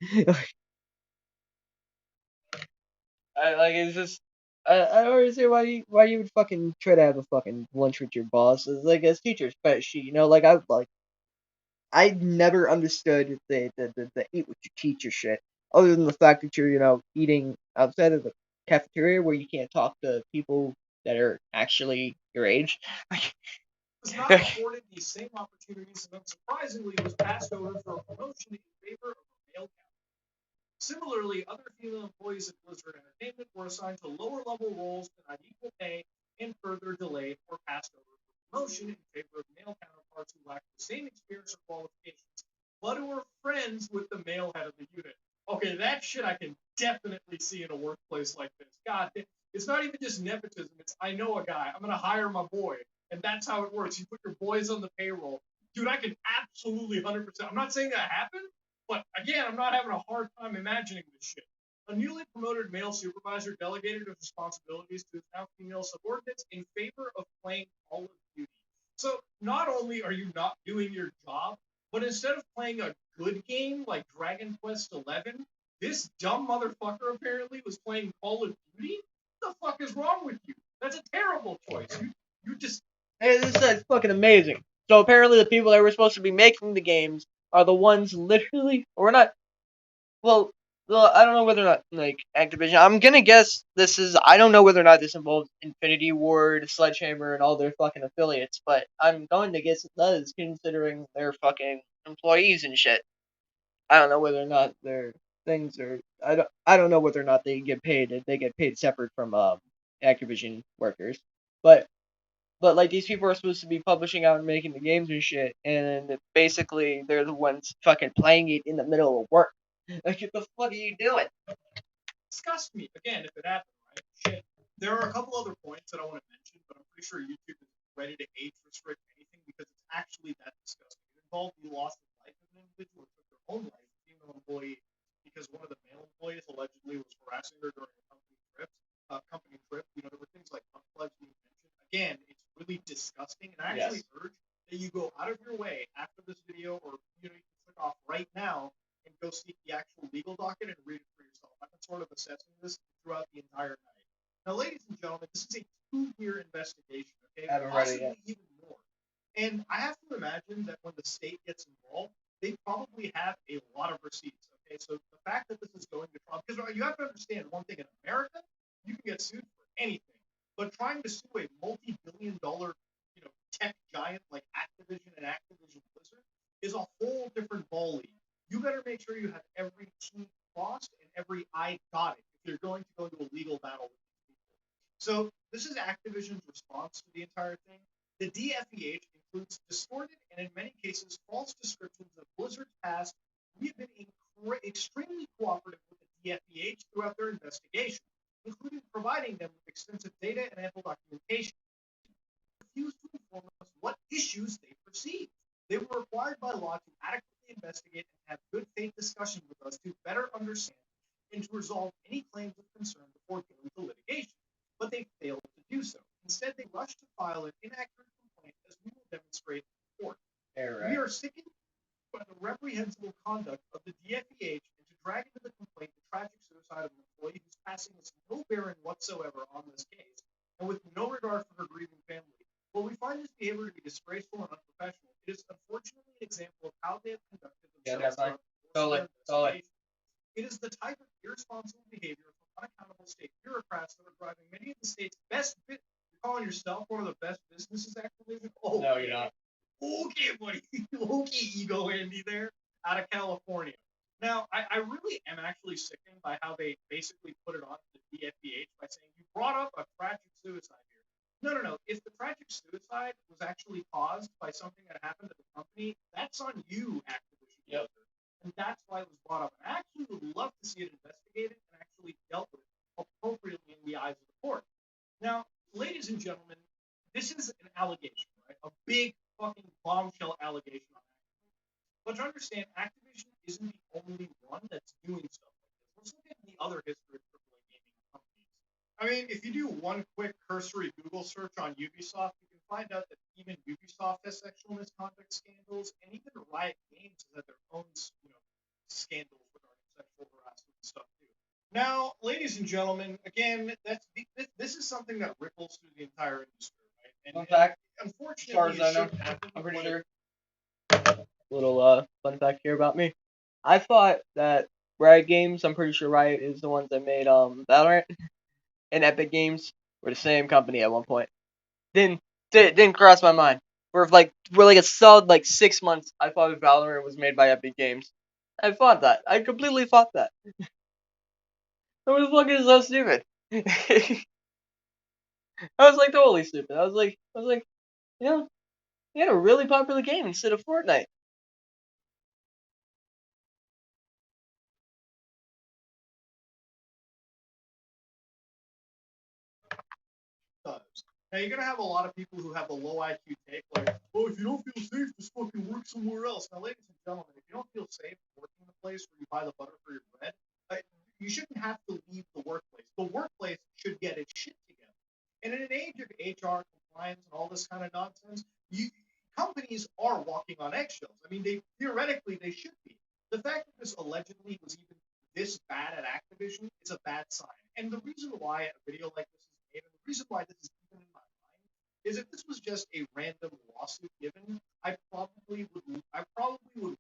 Like it's just I don't understand why you would fucking try to have a fucking lunch with your boss. It's like as teachers, but like I never understood the eat what you teach or shit. Other than the fact that you're, eating outside of the cafeteria where you can't talk to people that are actually your age. Was not afforded these same opportunities and unsurprisingly was passed over for a promotion in favor of a male counterpart. Similarly, other female employees at Blizzard Entertainment were assigned to lower level roles that had equal pay and further delayed or passed over for promotion in favor of male counterparts who lacked the same experience or qualifications, but who were friends with the male head of the unit. Okay, that shit I can definitely see in a workplace like this. God, it's not even just nepotism. It's I know a guy. I'm gonna hire my boy, and that's how it works. You put your boys on the payroll. Dude, I can absolutely 100%. I'm not saying that happened, but again, I'm not having a hard time imagining this shit. A newly promoted male supervisor delegated his responsibilities to his now female subordinates in favor of playing Call of Duty. So not only are you not doing your job, but instead of playing a good game like Dragon Quest XI, this dumb motherfucker apparently was playing Call of Duty? What the fuck is wrong with you? That's a terrible choice. You just Hey, this is fucking amazing. So apparently the people that were supposed to be making the games are the ones literally, or not. Well, I don't know whether or not like Activision. I'm gonna guess this is. I don't know whether or not this involves Infinity Ward, Sledgehammer, and all their fucking affiliates, but I'm going to guess it does, considering their fucking employees and shit. I don't know whether or not their things are. I don't know whether or not they get paid. If they get paid separate from Activision workers, but like these people are supposed to be publishing out and making the games and shit, and basically they're the ones fucking playing it in the middle of work. Like, what the fuck are you doing? disgust me again if it happened, right? Shit. There are a couple other points that I want to mention, but I'm pretty sure YouTube is ready to age restrict anything because it's actually that disgusting. It involved the loss of life of an individual who took their own life, a female employee, because one of the male employees allegedly was harassing her during a company trip. There were things like butt plugs being mentioned. Again, it's really disgusting, and I actually urge that you go out of your way after this video, or you can click off right now and go seek the actual legal docket and read it for yourself. I've been sort of assessing this throughout the entire night. Now, ladies and gentlemen, this is a 2-year investigation, okay? Possibly even more. And I have to imagine that when the state gets involved, they probably have a lot of receipts, okay? So the fact that this is going to trial, because you have to understand one thing, in America, you can get sued for anything. But trying to sue a multi-billion-dollar, tech giant like Activision and Activision Blizzard is a whole different ballgame. You better make sure you have every T crossed and every I dotted if you're going to go into a legal battle with these people. So this is Activision's response to the entire thing. The DFEH includes distorted and in many cases false descriptions of Blizzard's past. We have been extremely cooperative with the DFEH throughout their investigation, including providing them with extensive data and ample documentation. They refused to inform us what issues they perceived. They were required by law to adequately investigate and have good faith discussions with us to better understand and to resolve any claims of concern before going to litigation. But they failed to do so. Instead, they rushed to file an inaccurate complaint, as we will demonstrate in court. We are sickened by the reprehensible conduct of the DFEH and to drag into the complaint the tragic suicide of an employee whose passing has no bearing whatsoever on this case, and with no regard for her grieving family. While we find this behavior to be disgraceful and unprofessional, it is unfortunately an example of how they have conducted themselves throughout the course of their investigation. It is the type of irresponsible behavior from unaccountable state bureaucrats that are driving many of the state's best. You're calling yourself one of the best businesses, Activision? Oh, no, you're not. Okay, buddy. Okay, ego Andy there, out of California. Now, I really am actually sickened by how they basically put it on to the DFEH by saying you brought up a tragic suicide here. No. If the tragic suicide was actually caused by something that happened at the company, that's on you, Activision. Yep. And that's why it was brought up. And I actually would love to see it investigated and actually dealt with appropriately in the eyes of the court. Now, ladies and gentlemen, this is an allegation, right? A big fucking bombshell allegation on Activision. But to understand, Activision isn't the only one that's doing stuff like this. Let's look at the other history of AAA gaming companies. I mean, if you do one quick cursory Google search on Ubisoft, you can find out that even Ubisoft has sexual misconduct scandals, and even Riot Games has had their own, scandals regarding sexual harassment and stuff too. Now, ladies and gentlemen, again, this is something that ripples through the entire industry, right? Fun fact, Unfortunately, as far as I know, shouldn't happen. I'm pretty but sure. Little fun fact here about me. I thought that Riot Games, I'm pretty sure Riot is the ones that made Valorant, and Epic Games were the same company at one point. Didn't cross my mind. For like a solid like 6 months, I thought Valorant was made by Epic Games. I thought that. I completely thought that. I was fucking so stupid. I was like totally stupid. I was like, you know, you had a really popular game instead of Fortnite. does. Now you're gonna have a lot of people who have a low IQ take, like, "Oh, if you don't feel safe, just fucking work somewhere else." Now, ladies and gentlemen, if you don't feel safe working in the place where you buy the butter for your bread, you shouldn't have to leave the workplace. The workplace should get its shit together. And in an age of HR compliance and all this kind of nonsense, companies are walking on eggshells. I mean, theoretically they should be. The fact that this allegedly was even this bad at Activision is a bad sign. And the reason why a video like this is made, and the reason why this is even in my mind, is if this was just a random lawsuit given, I probably would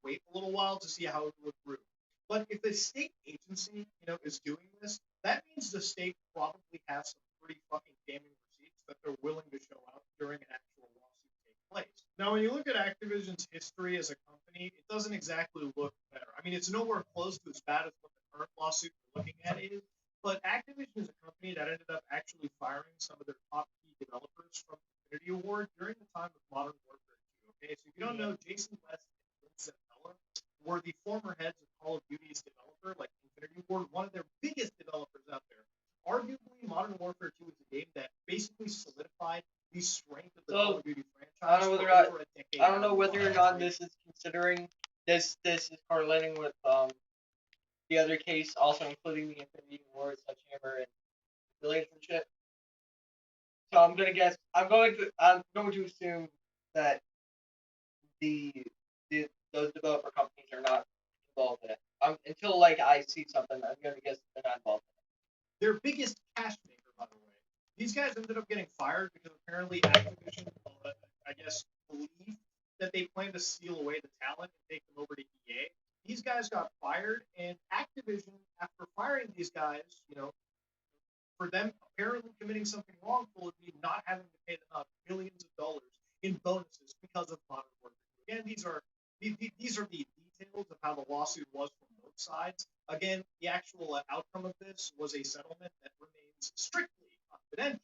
wait a little while to see how it would prove. But if the state agency, is doing this, that means the state probably has some pretty fucking damning receipts that they're willing to show out during an actual lawsuit take place. Now, when you look at Activision's history as a company, it doesn't exactly look better. I mean, it's nowhere close to as bad as what the current lawsuit we're looking at is. But Activision is a company that ended up actually firing some of their top key developers from the Infinity Award during the time of Modern Warfare 2. Okay, so if you don't know, Jason West and Vincent Miller were the former heads of Call of Duty's developer, like Infinity Ward, one of their biggest developers out there. Arguably, Modern Warfare 2 is a game that basically solidified the strength of the Call of Duty franchise. I don't know whether or not this is considering this is correlating with the other case, also including the Infinity Ward, Sledgehammer, and Billions and shit. So I'm going to assume that those developer companies are not involved in it. Until I see something, I'm gonna guess they're not involved in it. Their biggest cash maker, by the way. These guys ended up getting fired because apparently Activision, I guess, believed that they planned to steal away the talent and take them over to EA. These guys got fired, and Activision, after firing these guys, for them apparently committing something wrongful, would be not having to pay them out millions of dollars in bonuses because of Modern Warfare. Again, these are the details of how the lawsuit was from both sides. Again, the actual outcome of this was a settlement that remains strictly confidential.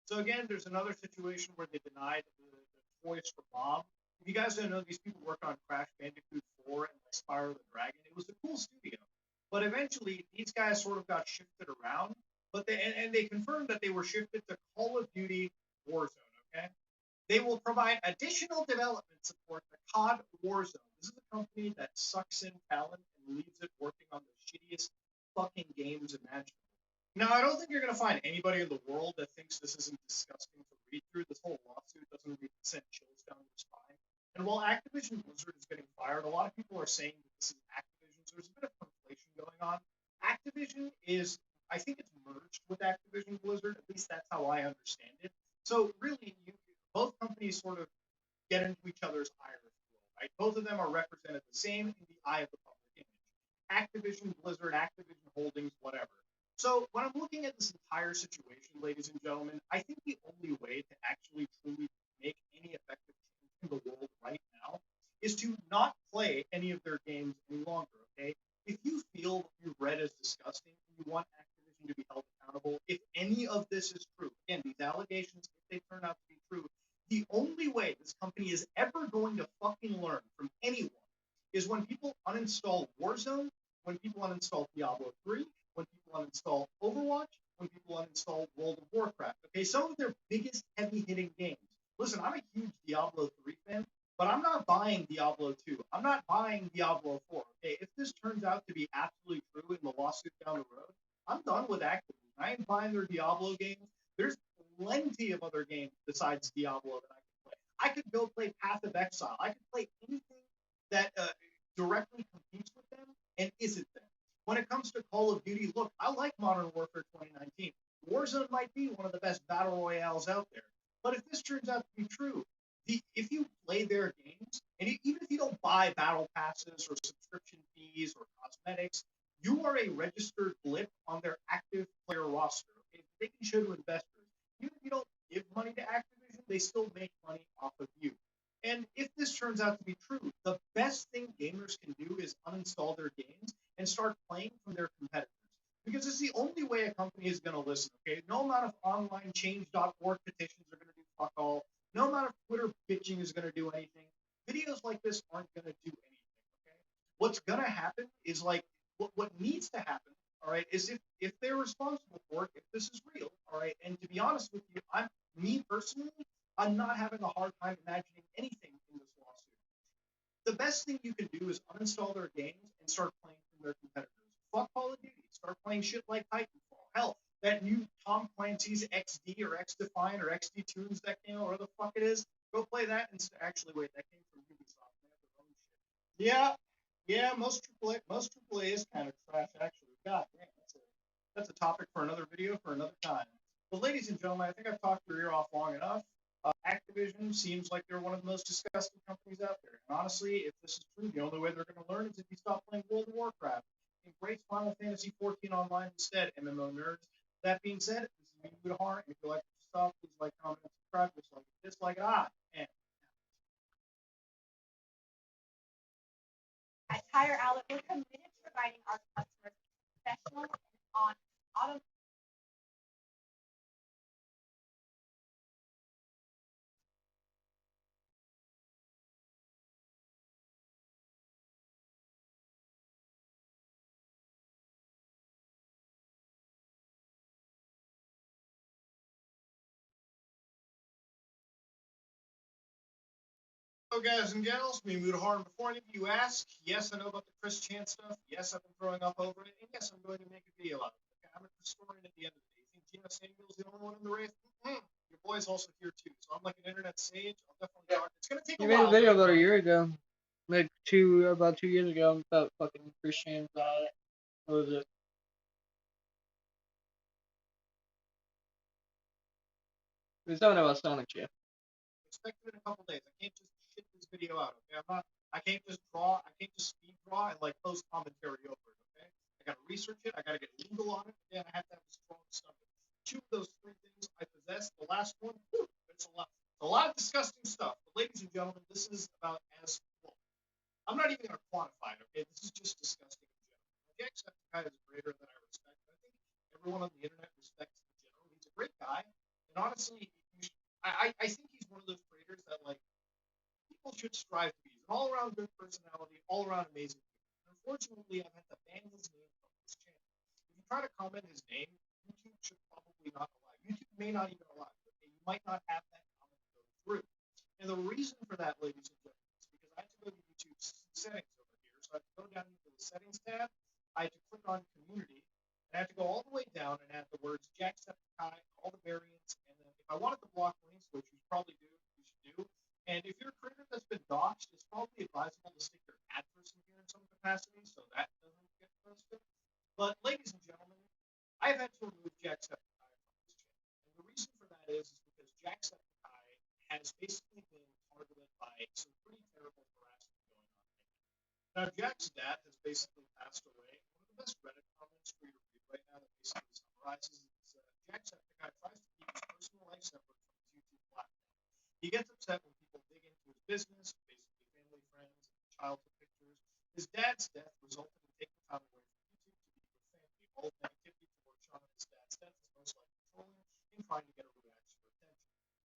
So again, there's another situation where they denied the toys for Bob. If you guys don't know, these people worked on Crash Bandicoot 4 and Spyro the Dragon. It was a cool studio. But eventually, these guys sort of got shifted around. But they confirmed that they were shifted to Call of Duty Warzone, okay? They will provide additional development support to COD Warzone. This is a company that sucks in talent and leaves it working on the shittiest fucking games imaginable. Now, I don't think you're going to find anybody in the world that thinks this isn't disgusting to read through. This whole lawsuit doesn't really send chills down your spine. And while Activision Blizzard is getting fired, a lot of people are saying that this is Activision, so there's a bit of conflation going on. Activision is, I think it's merged with Activision Blizzard, at least that's how I understand it. So really, both companies sort of get into each other's ire, right? Both of them are represented the same in the eye of the public image. Activision Blizzard, Activision Holdings, whatever. So when I'm looking at this entire situation, ladies and gentlemen, I think the only way to actually truly make any effective change in the world right now is to not play any of their games any longer, okay? If you feel what you've read is disgusting and you want Activision to be held accountable, if any of this is true, again, these allegations, if they turn out to be true, the only way this company is ever going to fucking learn from anyone is when people uninstall Warzone, when people uninstall Diablo 3, when people uninstall Overwatch, when people uninstall World of Warcraft. Okay, some of their biggest heavy-hitting games. Listen, I'm a huge Diablo 3 fan, but I'm not buying Diablo 2. I'm not buying Diablo 4. okay, if this turns out to be absolutely true in the lawsuit down the road, I'm done with Activision. I ain't buying their Diablo games. There's plenty of other games besides Diablo that I can play. I could go play Path of Exile. I could play anything that directly competes with them and isn't them. When it comes to Call of Duty, look, I like Modern Warfare 2019. Warzone might be one of the best battle royales out there. But if this turns out to be true, if you play their games, and even if you don't buy battle passes or subscription fees or cosmetics, you are a registered blip on their active player roster. Okay? They can show to investors. Even if you don't give money to Activision, they still make money off of you. And if this turns out to be true, the best thing gamers can do is uninstall their games and start playing from their competitors. Because it's the only way a company is going to listen, okay? No amount of online change.org petitions are going to do fuck all. No amount of Twitter bitching is going to do anything. Videos like this aren't going to do anything, okay? What's going to happen is like, what needs to happen, all right, is if they're responsible for it, if this is real, all right, and to be honest with you, me personally, I'm not having a hard time imagining anything in this lawsuit. The best thing you can do is uninstall their games and start playing from their competitors. Fuck Call of Duty. Start playing shit like Titanfall. Hell, that new Tom Clancy's XD or X Defiant or XD Tunes that came out, whatever the fuck it is, go play that and actually wait, that came from Ubisoft. They have their own shit. Yeah, most AAA is kind of trash actually. God damn, that's a topic for another video for another time. But ladies and gentlemen, I think I've talked your ear off long enough. Activision seems like they're one of the most disgusting companies out there. And honestly, if this is true, the only way they're going to learn is if you stop playing World of Warcraft. Embrace Final Fantasy 14 Online instead, MMO nerds. That being said, this is me, Buddha Heart. If you like this stuff, please like, comment, and subscribe. Dislike it, and At Tire Outlet, we're committed to providing our customers professional and honest auto. so guys and gals, me, Buddha Heart. Before any of you ask, yes, I know about the Chris Chan stuff. Yes, I've been throwing up over it. And yes, I'm going to make a video out of it. Okay? I'm a historian at the end of the day. You think Gina Samuel's the only one in the race? Your boy's also here too. So I'm like an internet sage. I'll definitely talk. It's going to take You a made while. a video about a year ago, like about 2 years ago, about fucking Christians. What was it? It was something about Sonic Chip. Expect it in a couple days. I can't just shit this video out. Okay, I can't just draw. I can't just speed draw and like post commentary over it. Okay, I gotta research it. I gotta get legal on it. And I have to have a strong stomach. Two of those three things I possess. The last one, it's a lot. A lot of disgusting stuff. But ladies and gentlemen, this is about as well. I'm not even gonna quantify it. Okay, this is just disgusting in general. Jacksepticeye is a creator that I respect. I think everyone on the internet respects in general. He's a great guy, and honestly, I think he's one of those creators that like people should strive to be. He's an all-around good personality, all-around amazing creator. Unfortunately, I've had to ban his name from this channel. If you try to comment his name, YouTube should probably not allow. YouTube may not even allow you. Okay? You might not have that comment go through. And the reason for that, ladies and gentlemen, is because I had to go to YouTube's settings over here. So I had to go down into the settings tab. I had to click on community. And I had to go all the way down and add the words Jacksepticeye, all the variants, and then if I wanted to block links, which you probably do, you should do. And if you're a creator that's been doxxed, it's probably advisable to stick your address in here in some capacity so that doesn't get posted. But ladies and gentlemen, I've had to remove Jacksepticeye from this channel. And the reason for that is because Jacksepticeye has basically been targeted by some pretty terrible harassment going on right now. Now, Jack's dad has basically passed away. One of the best Reddit comments for you to read right now that basically summarizes is Jacksepticeye tries to keep his personal life separate from his YouTube platform. He gets upset when people dig into his business, basically family, friends, and childhood pictures. His dad's death resulted in taking time away from YouTube to be with family. All of negativity towards Sean and his dad's death is most likely trolling and trying to get a reaction or attention.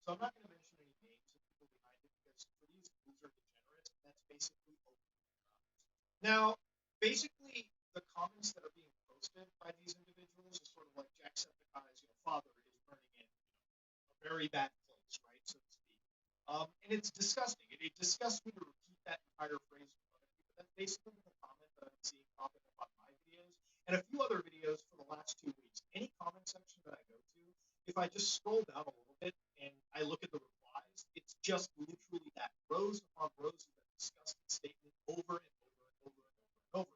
So I'm not going to mention any names of people behind it because for these loser degenerates, that's basically open comments. Now, basically, the comments that are being posted by these individuals is sort of like Jacksepticeye's father is burning in a very bad place, right, so to speak. And it's disgusting. It disgusts me to repeat that entire phrase in front of you, but That's basically the comment that I'm seeing popping up on my videos and a few other videos for the last 2 weeks. Any comment section that I go to, if I just scroll down a little bit and I look at the replies, it's just literally that rows upon rows of that disgusting statement over and over and over and over and over.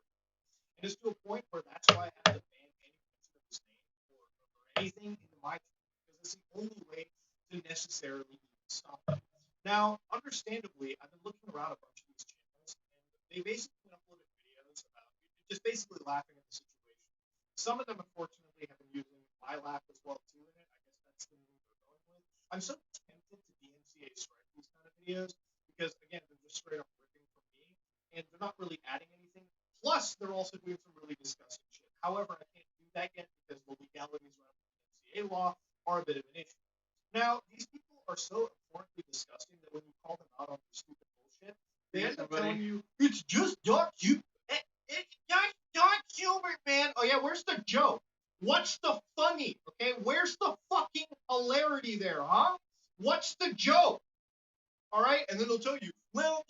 And it's to a point where that's why I have to ban any mention of his name or anything into my channel, because it's the only way to necessarily even stop it. Now, understandably, I've been looking around a bunch of these channels, and they basically uploaded videos about just basically laughing at the situation. Some of them, unfortunately, have been using my laugh as well too in it. I guess that's the move they're going with. I'm so tempted to DMCA strike these kind of videos because, again, they're just straight up ripping from me, and they're not really adding anything. Plus, they're also doing some really disgusting shit. However, I can't do that yet because the legalities around the DMCA law are a bit of an issue. Now, these people are so abhorrently disgusting that when you call them out on their stupid bullshit, they end up telling you, it's just dark humor. It's just dark humor, man. Oh, yeah, where's the joke? What's the funny? Okay, where's the fucking hilarity there, huh? What's the joke? All right, and then they'll tell you, well,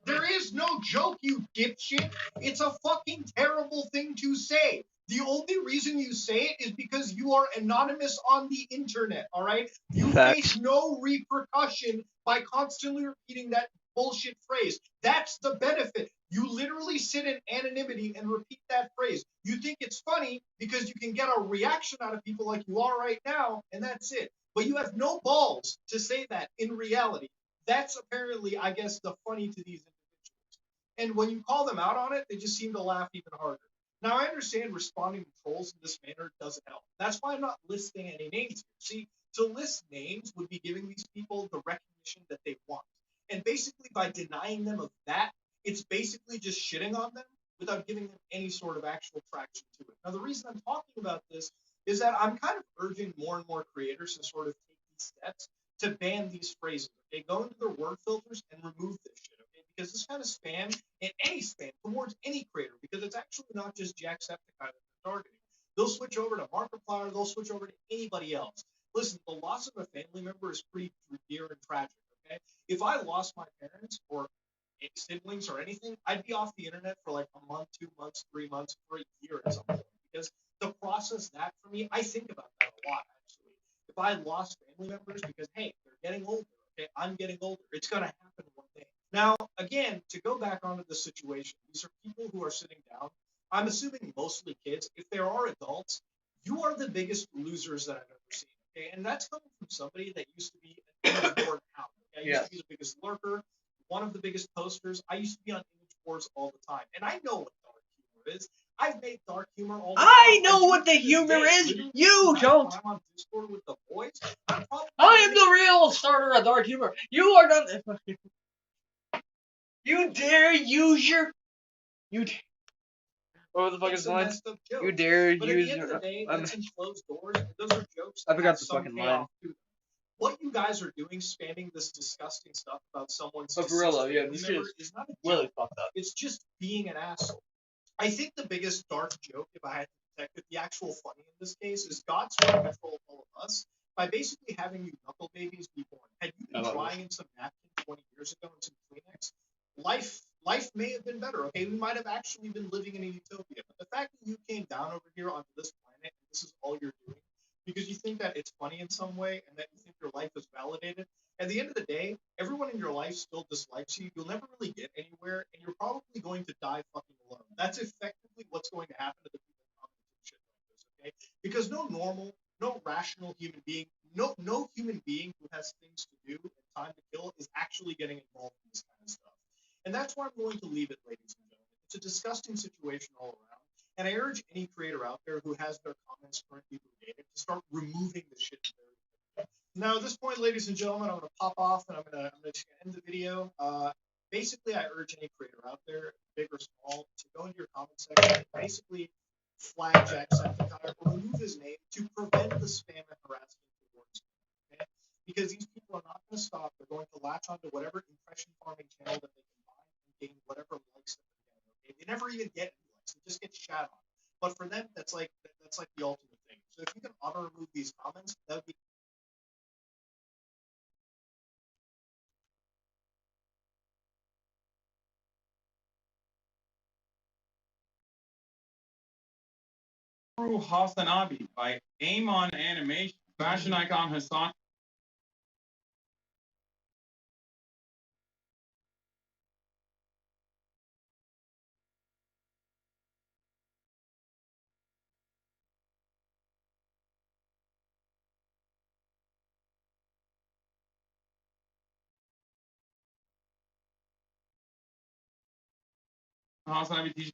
there is no joke, you dipshit. It's a fucking terrible thing to say. The only reason you say it is because you are anonymous on the internet, all right? You face no repercussion by constantly repeating that bullshit phrase. That's the benefit. You literally sit in anonymity and repeat that phrase. You think it's funny because you can get a reaction out of people like you are right now, and that's it. But you have no balls to say that in reality. That's apparently, I guess, the funny to these individuals. And when you call them out on it, they just seem to laugh even harder. Now, I understand responding to trolls in this manner doesn't help. That's why I'm not listing any names here. See, to list names would be giving these people the recognition that they want. And basically, by denying them of that, it's basically just shitting on them without giving them any sort of actual traction to it. Now, the reason I'm talking about this is that I'm kind of urging more and more creators to sort of take these steps to ban these phrases. Okay, go into their word filters and remove this shit. Okay, because this kind of spam and any spam towards any creator, because it's actually not just Jacksepticeye that they're targeting. They'll switch over to Markiplier. They'll switch over to anybody else. Listen, the loss of a family member is pretty dear and tragic. Okay, if I lost my parents or siblings or anything, I'd be off the internet for like a month, 2 months, 3 months, for a year at some point. Because to process that for me, I think about that a lot actually. If I lost family members because, hey, they're getting older, okay, I'm getting older, it's going to happen one day. Now, again, to go back onto the situation, these are people who are sitting down. I'm assuming mostly kids. If there are adults, you are the biggest losers that I've ever seen. Okay, and that's coming from somebody that used to be an image board hound. Okay? I used to be the biggest lurker, one of the biggest posters. I used to be on image boards all the time, and I know what dark humor is. I've made dark humor all the time. I know do what it the to this humor day. is. Literally, You tonight don't. when I'm on Discord with the boys, I'm probably I am the real starter of dark humor. You are not. You dare use your. You. What the fuck it's is a the line? messed up joke. You dare But at use the end of the your. day, that's in closed doors. And those are jokes I that forgot have the some fucking payoff line. to them. What you guys are doing, spamming this disgusting stuff about someone's But for real though, deceased yeah, family this member shit is not a really joke. fucked up. It's just being an asshole. I think the biggest dark joke, if I had to detect it, the actual funny in this case, is God's trying to control all of us by basically having you knuckle babies be born. Had you been drying in some napkin 20 years ago and some Kleenex, life may have been better. Okay, we might have actually been living in a utopia. But the fact that you came down over here onto this planet and this is all you're doing because you think that it's funny in some way and that you think your life is validated. At the end of the day, everyone in your life still dislikes you. You'll never really get anywhere, and you're probably going to die fucking alone. That's effectively what's going to happen to the people commenting shit like this, okay? Because no normal, no rational human being, no human being who has things to do and time to kill is actually getting involved in this kind of stuff. And that's where I'm going to leave it, ladies and gentlemen. It's a disgusting situation all around. And I urge any creator out there who has their comments currently related to start removing the shit very quickly. Now, at this point, ladies and gentlemen, I'm going to pop off and I'm going to end the video. Basically, I urge any creator out there, big or small, to go into your comment section and basically flag Jacksepticeye or remove his name to prevent the spam and harassment towards him. Okay? Because these people are not going to stop. They're going to latch onto whatever impression farming channel that they can find and gain whatever likes that they get. Okay? They never even get any likes. They just get shat on. But for them, that's like the ultimate thing. So if you can auto remove these comments, that would be Toru Hasanabe by Amon Animation. Fashion icon Hassan. Hasanabe teaches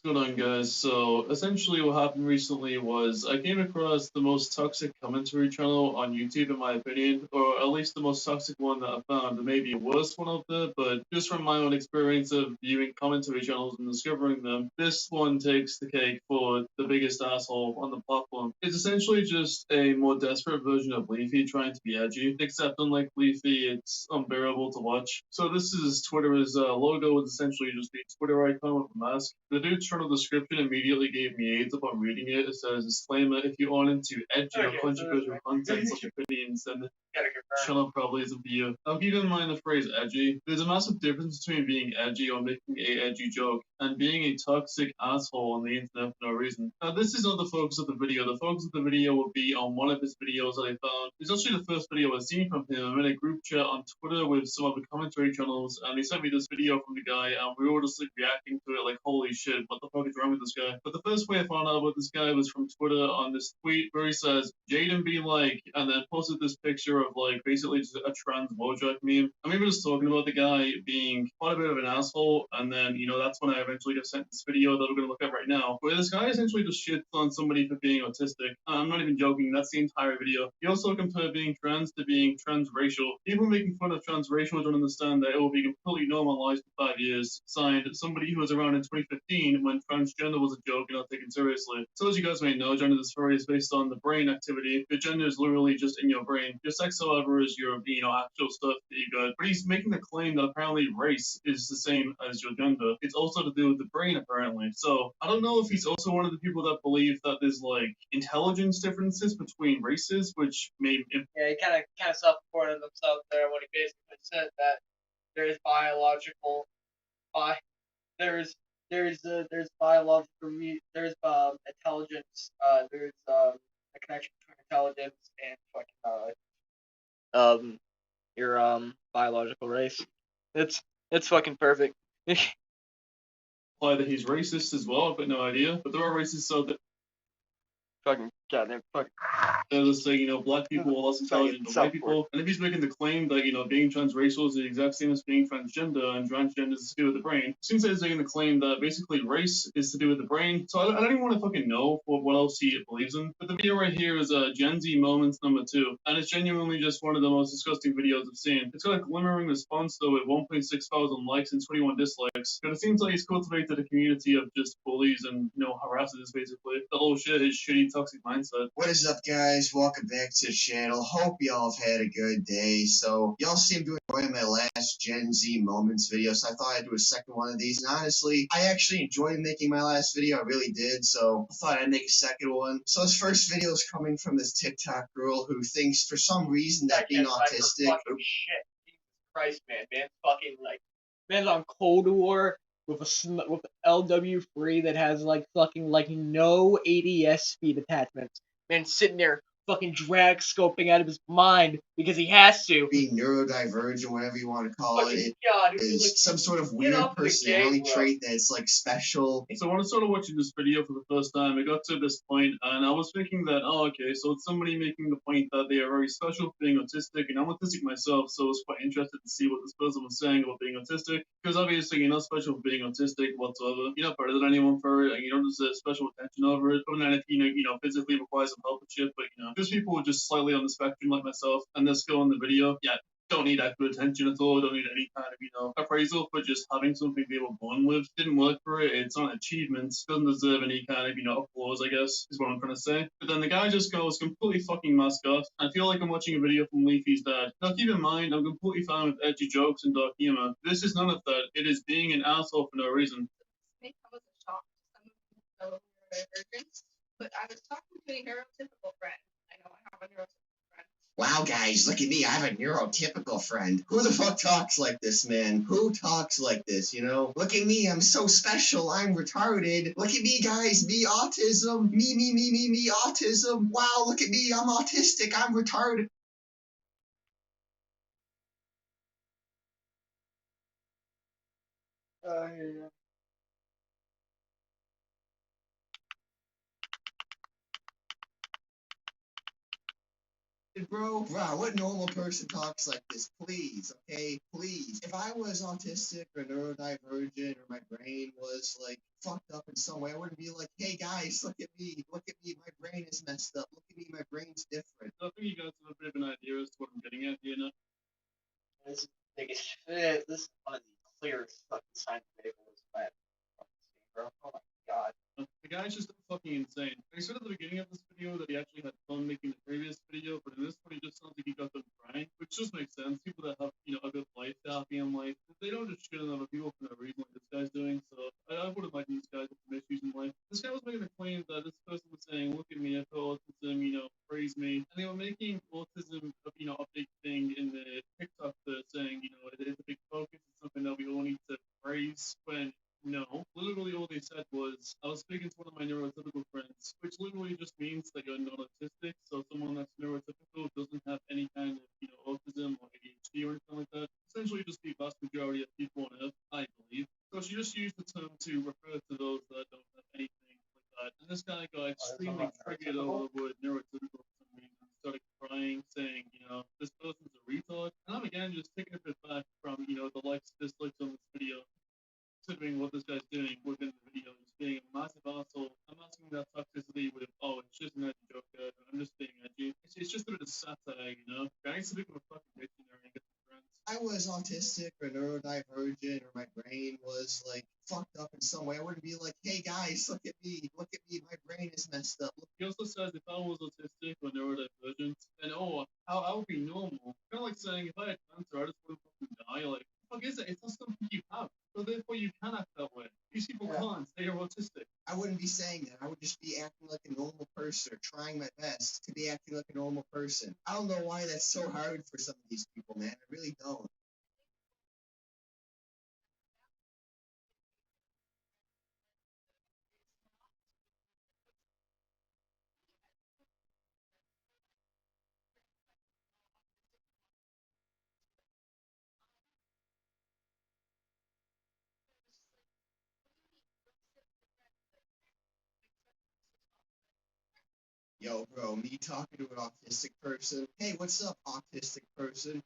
What's going on, guys? So essentially what happened recently was I came across the most toxic commentary channel on YouTube, in my opinion, or at least the most toxic one that I found. There may be a worse one out there, but just from my own experience of viewing commentary channels and discovering them, this one takes the cake for the biggest asshole on the platform. It's essentially just a more desperate version of Leafy trying to be edgy, except unlike Leafy, it's unbearable to watch. So this is Twitter's logo, is essentially just the Twitter icon with a mask. The dude's channel description immediately gave me AIDS upon reading it. It says, disclaimer, if you aren't into edgy or controversial content or opinions, then the channel probably isn't for you. Now keep in mind the phrase edgy. There's a massive difference between being edgy or making a edgy joke and being a toxic asshole on the internet for no reason. Now this is not the focus of the video. The focus of the video will be on one of his videos that I found. It's actually the first video I've seen from him. I'm in a group chat on Twitter with some other commentary channels, and he sent me this video from the guy, and we were all just like reacting to it like, holy shit, what the fuck is wrong with this guy? But the first way I found out about this guy was from Twitter on this tweet where he says, Jaden be like, and then posted this picture of like basically just a trans Wojak meme. And we were just talking about the guy being quite a bit of an asshole, and then, you know, that's when I eventually got sent this video that we're gonna look at right now, where this guy essentially just shits on somebody for being autistic. I'm not even joking, that's the entire video. He also compared being trans to being transracial. People making fun of transracial don't understand that it will be completely normalized in 5 years. Signed, somebody who was around in 2015 when transgender was a joke and not taken seriously. So as you guys may know, gender dysphoria is based on the brain activity. Your gender is literally just in your brain. Your sex, however, is your, you know, actual stuff that you got. But he's making the claim that apparently race is the same as your gender. It's also to do with the brain, apparently. So I don't know if he's also one of the people that believe that there's like intelligence differences between races, which may Yeah, he kind of self-reported himself there when he basically said that there's biological, bi there's biological there's intelligence, there's a connection between intelligence and fucking your biological race. It's fucking perfect. imply that he's racist as well. I've got no idea, but there are racists out there. Fucking goddamn fucking. They're just saying, you know, black people are less intelligent than white people. And if he's making the claim that, you know, being transracial is the exact same as being transgender, and transgender is to do with the brain, it seems that he's making the claim that basically race is to do with the brain. So I don't even want to fucking know what else he believes in. But the video right here is Gen Z Moments #2, and it's genuinely just one of the most disgusting videos I've seen. It's got a glimmering response though with 1.6 thousand likes and 21 dislikes. But it seems like he's cultivated a community of just bullies and, you know, harassers basically. The whole shit, his shitty toxic mindset. What is up, guys? Welcome back to the channel. Hope y'all have had a good day. So, y'all seem to enjoy my last Gen Z Moments video, so I thought I'd do a second one of these. And honestly, I actually enjoyed making my last video. I really did, so I thought I'd make a second one. So, this first video is coming from this TikTok girl who thinks for some reason that being autistic... Fucking shit. Jesus Christ, man. Man's fucking, like, man's on Cold War with with LW3 that has like fucking like no ADS speed attachments. Man sitting there fucking drag scoping out of his mind because he has to. Being neurodivergent, whatever you want to call Fucking it, God, is like, some sort of get weird off the personality game, bro. trait that's like special. So when I started watching this video for the first time, it got to this point, and I was thinking that, oh, okay, so it's somebody making the point that they are very special for being autistic, and I'm autistic myself, so I was quite interested to see what this person was saying about being autistic, because obviously you're not special for being autistic whatsoever. You're not better than anyone for it, and you don't deserve special attention over it. Other than if you know, physically require some help and shit, but you know, there's people who are just slightly on the spectrum like myself, and this girl in the video, yeah, don't need extra attention at all, don't need any kind of, you know, appraisal for just having something they were born with. Didn't work for it, it's not achievements, doesn't deserve any kind of, you know, applause, I guess, is what I'm trying to say. But then the guy just goes completely fucking mask off. I feel like I'm watching a video from Leafy's dad. Now keep in mind, I'm completely fine with edgy jokes and dark humor. This is none of that. It is being an asshole for no reason. May come as a shock to some of the neurodivergents, but I was talking to a neurotypical friend. I know I have a neurotypical friend. wow, guys, look at me. I have a neurotypical friend. Who the fuck talks like this, man? Who talks like this, you know? Look at me. I'm so special. I'm retarded. Look at me, guys. Me, autism. Me, autism. Wow, look at me. I'm autistic. I'm retarded. Yeah. Bro, what normal person talks like this? Please, okay? Please. If I was autistic or neurodivergent or my brain was like fucked up in some way, I wouldn't be like, hey guys, look at me, my brain is messed up. Look at me, my brain's different. I think you guys have a bit of an idea as to what I'm getting at here now. This is one of the clearest fucking signs of ableism I've ever seen, bro. Oh my god. The guy's just fucking insane. He said at the beginning of this video that he actually had fun making the previous video, but in this one he just sounds like he got done crying, which just makes sense. People that have, a good life, happy in life, they don't just shit on other people for no reason like this guy's doing, so I would imagine these guys have some issues in life. This guy was making a claim that this person was saying, look at me, I feel autism, praise me, and they were making autism, a big thing in the TikTok saying, it's a big focus, it's something that we all need to praise, when no, literally all they said was, I was speaking to one of my neurotypical friends, which literally just means that you're not autistic, so someone that's neurotypical doesn't have any kind of, autism or ADHD or anything like that. Essentially just the vast majority of people on Earth, I believe. So she just used the term to refer to those that don't have anything like that. And this guy got extremely triggered over the word neurotypical for some reason, started crying, saying, this person's a retard. And I'm again just taking a bit back from, the likes, dislikes on this video, considering what this guy's doing within the video, just being a massive asshole. I'm not seeing that toxicity with, it's just an edgy joke, I'm just being edgy. It's just a bit of satire, I need to become a fucking dictionary and get some friends. I was autistic or neurodivergent or my brain was like fucked up in some way, I wouldn't be like, hey guys, look at me, my brain is messed up. He also says if I was autistic or neurodivergent, then I would be normal. Kind of like saying if I had cancer, I just wouldn't fucking die. Like, what the fuck is it? It's not something you have. So therefore you can act that way. These people can't. They are autistic. I wouldn't be saying that. I would just be acting like a normal person or trying my best to be acting like a normal person. I don't know why that's so hard for some of these people, man. I really don't. Yo, bro, me talking to an autistic person. Hey, what's up, autistic person?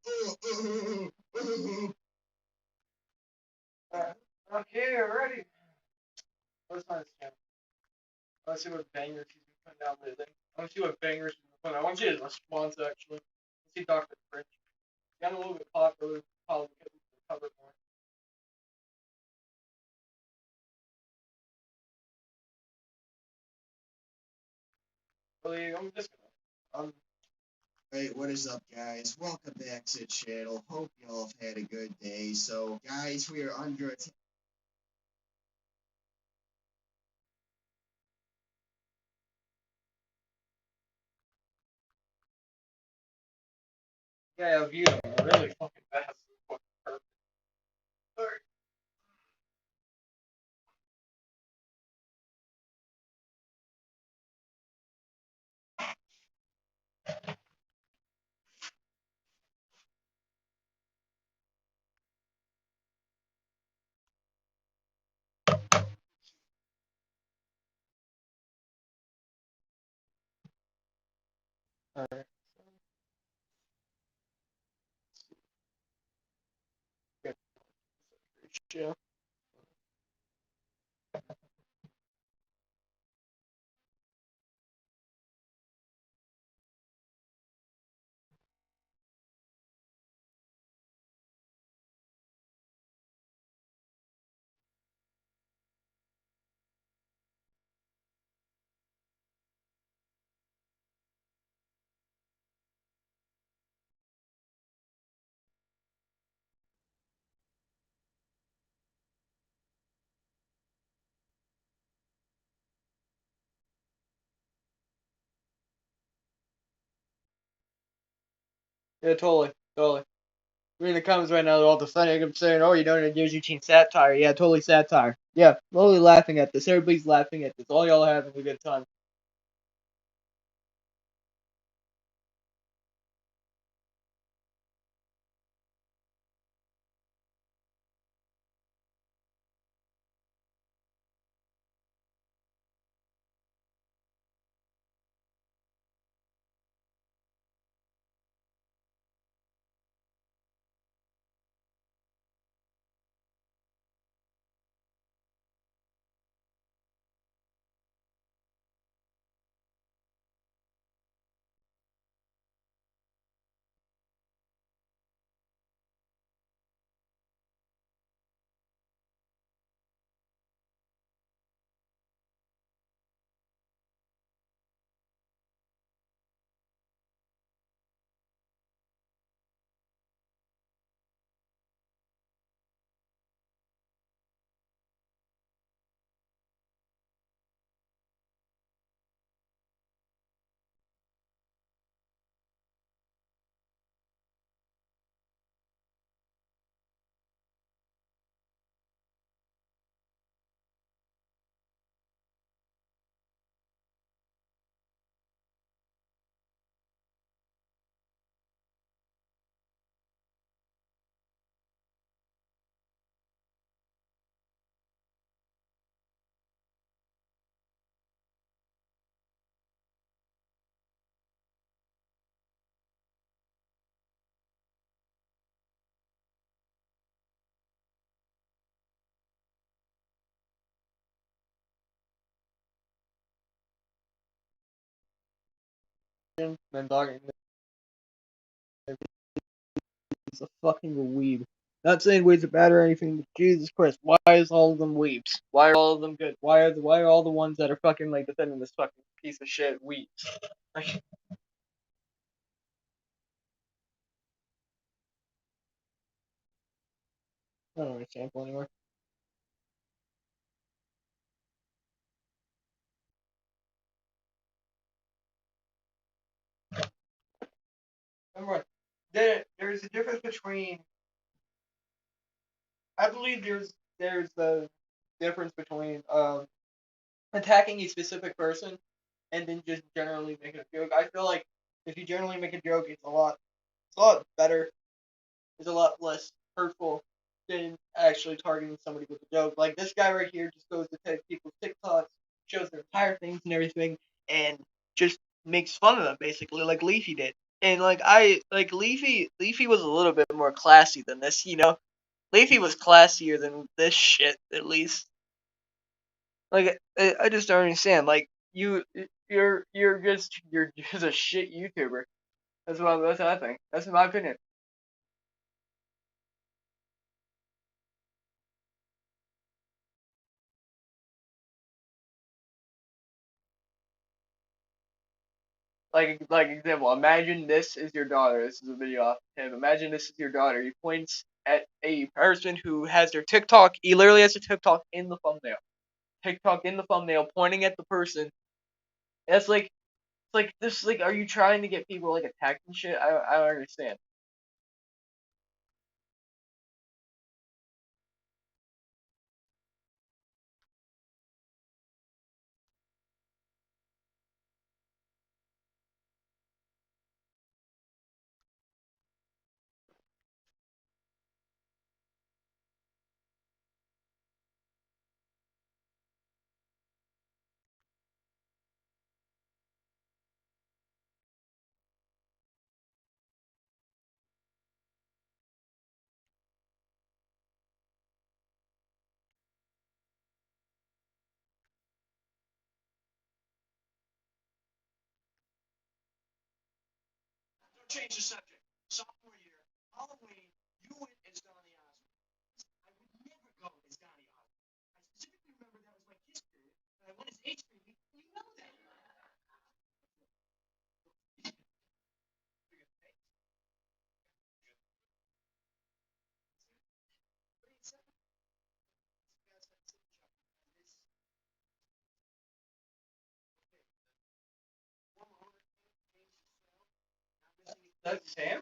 Okay, already. Let's not this Let's see what bangers he's been putting out lately. I want to see what bangers he's been putting out. I want to see his response actually. Let's see Dr. French. He got a little bit popular, probably because he's recovered more. Really, I'm just gonna. Hey, what is up, guys? Welcome back to the channel. Hope y'all have had a good day. So, guys, we are under attack. Yeah, I viewed him really fucking fast. Fucking perfect. Alright. Alright. Yeah. Yeah, totally, totally. Reading the comments right now, they're all defending him, saying, "Oh, you don't engage routine satire." Yeah, totally satire. Yeah, totally laughing at this. Everybody's laughing at this. All y'all are having a good time. Been talking. He's a fucking weeb. Not saying weeds are bad or anything, but Jesus Christ, why is all of them weebs? Why are all of them good? Why are all the ones that are fucking like defending this fucking piece of shit weebs? Like, I don't understand anymore. Number one, there's a difference between. I believe there's the difference between attacking a specific person and then just generally making a joke. I feel like if you generally make a joke, it's a lot better. It's a lot less hurtful than actually targeting somebody with a joke. Like this guy right here just goes to take people's TikToks, shows their entire things and everything, and just makes fun of them basically, like Leafy did. And like Leafy was a little bit more classy than this, you know. Leafy was classier than this shit, at least. Like I just don't understand. Like you're just a shit YouTuber. That's what I think. That's my opinion. Like example, imagine this is your daughter. This is a video off him. Imagine this is your daughter. He points at a person who has their TikTok. He literally has a TikTok in the thumbnail. TikTok in the thumbnail, pointing at the person. That's like it's like this. Like, are you trying to get people like attacked and shit? I don't understand. Change the subject. Sophomore year, Halloween, you went as Donny Osmond. I would never go as Donny Osmond. I specifically remember that was my kiss period, and I went as H period. You know that. That's Sam.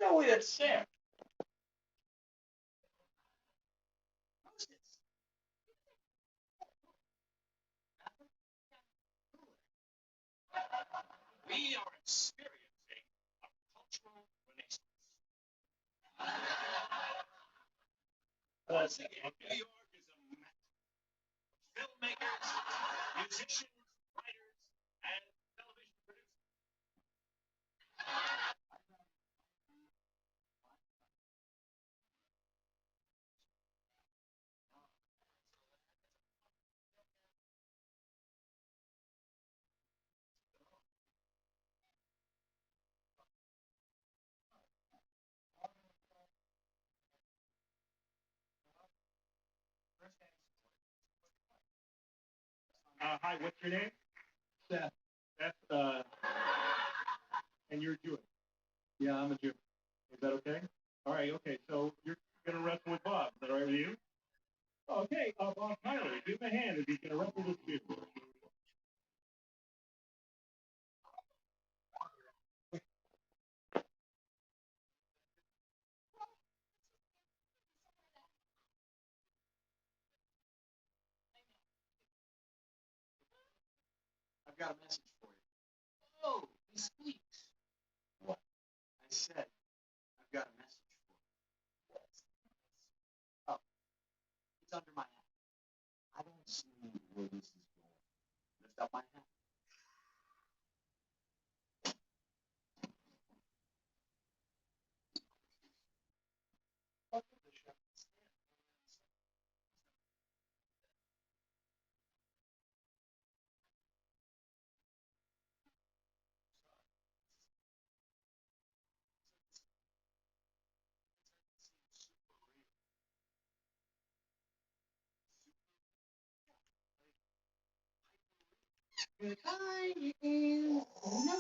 No way, that's Sam. We are experiencing a cultural renaissance. Once again, New York is a mecca of filmmakers, musicians, writers, and television producers. Hi, what's your name? Seth. Seth, and you're Jewish. Yeah, I'm a Jew. Is that okay? All right, okay. So you're gonna wrestle with Bob. Is that all right with you? Okay, Bob Tyler, give him a hand if he's gonna wrestle with you. I've got a message for you. Oh, he squeaks. What? I said, I've got a message for you. Oh, it's under my hat. I don't see where this is going. Lift up my hat. Good night, no,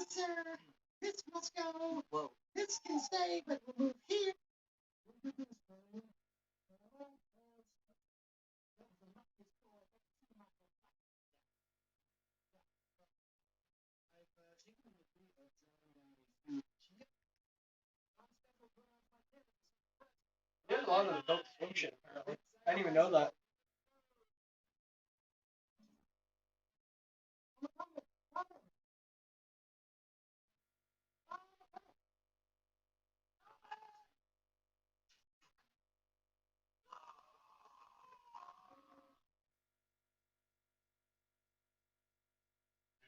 sir. This must go. Whoa. This can stay, but we'll move here. There's a lot of adult swim shit, apparently. I didn't even know that.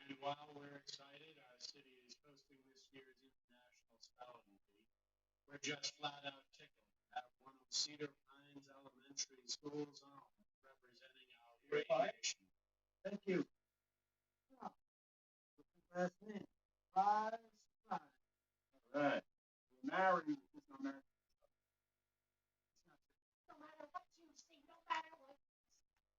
And while we're excited, our city is hosting this year's International Spelling Bee. We're just flat out tickled to have one of Cedar Pines Elementary School's own representing our great nation. Thank you. Last name. Five. All right. We're married. It's not married. No matter what you see, no matter what.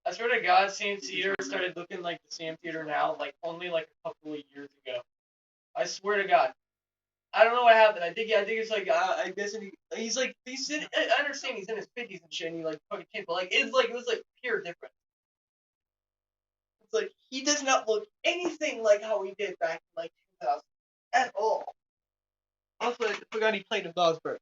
I swear to God, Sam Theater started looking like the Sam Theater now, like only like a couple of years ago. I swear to God. I don't know what happened. I think it's like I guess he's like I understand he's in his 50s and shit and he like fucking can't, but like it was like pure difference. It's like he does not look anything like how he did back in like 2000 at all. Also, I forgot he played in Bob's Burgers.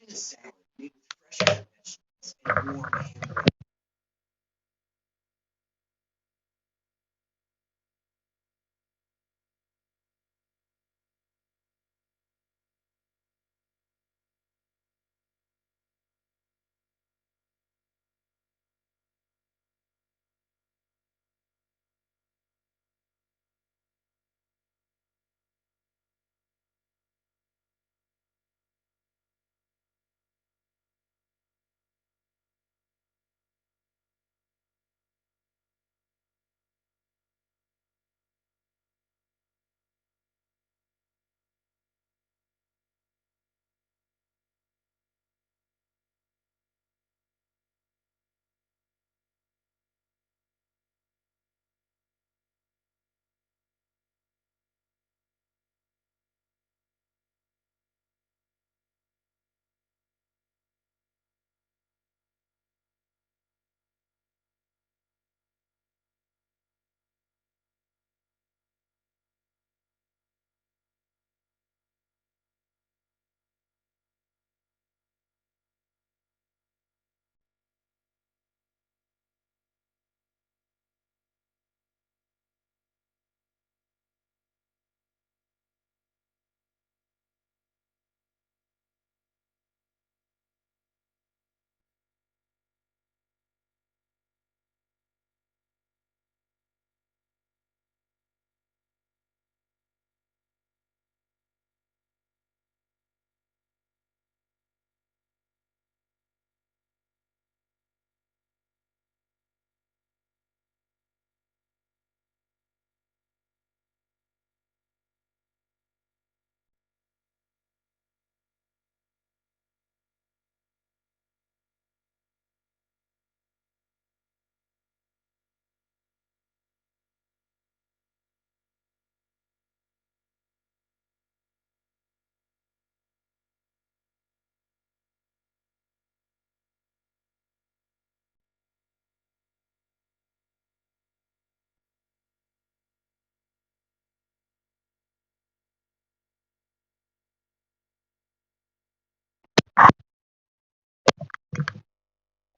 Get a salad made with fresh vegetables and warm hamburger.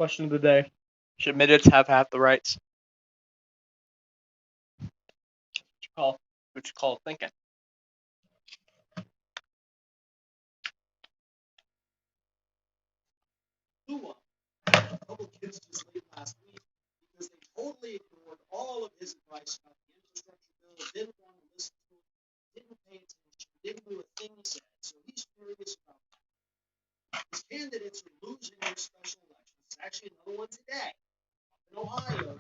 Question of the day: should midgets have half the rights? What you call thinking? Lua, a couple kids just late last week because they totally ignored all of his advice about the infrastructure bill, didn't want to listen to it, didn't pay attention, didn't do a thing he said. So he's furious about that. His candidates are losing their special elections. There's actually another one today in Ohio.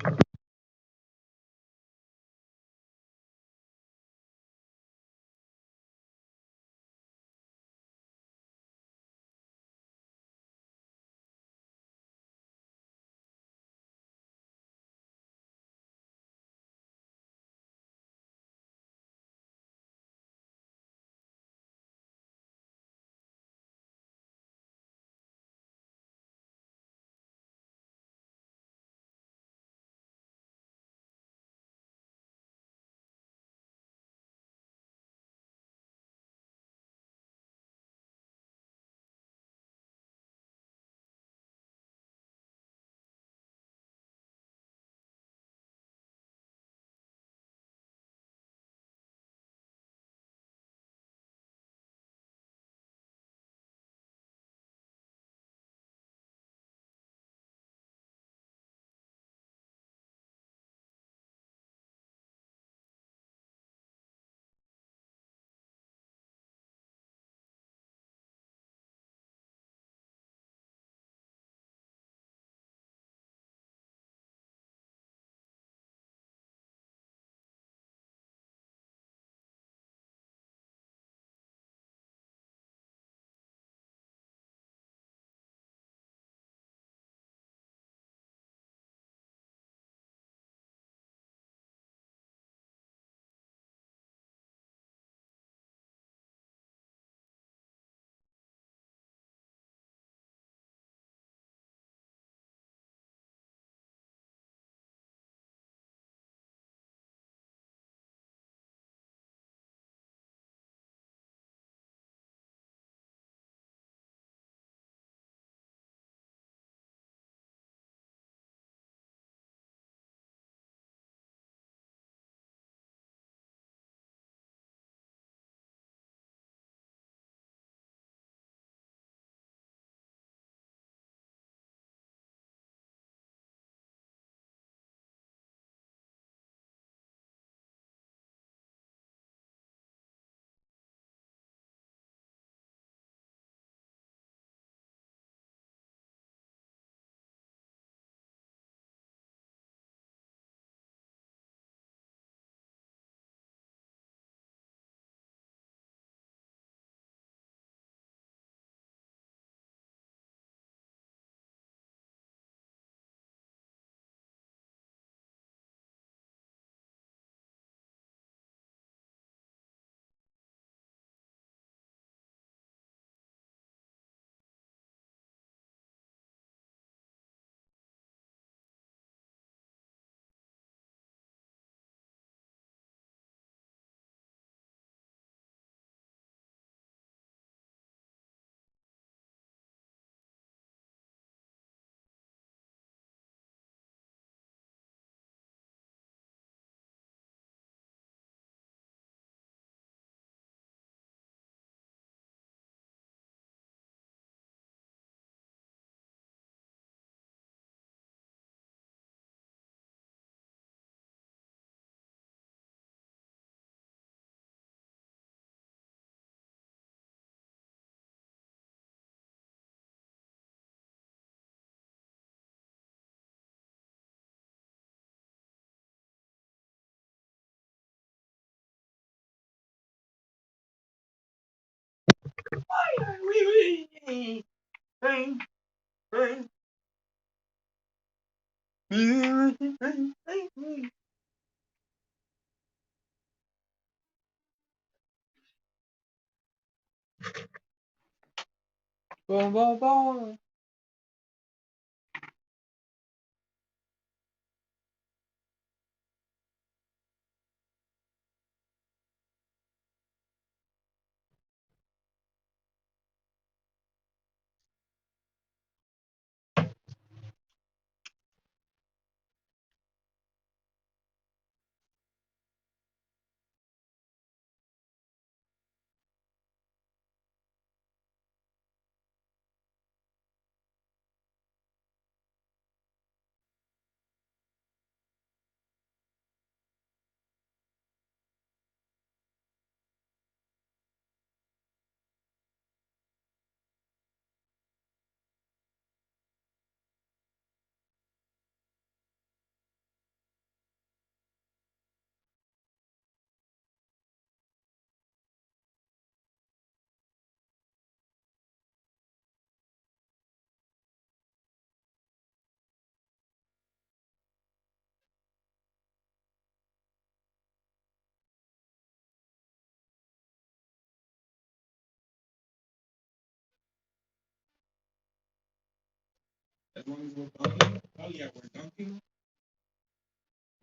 As long as we're dunking. Oh yeah, we're dunking.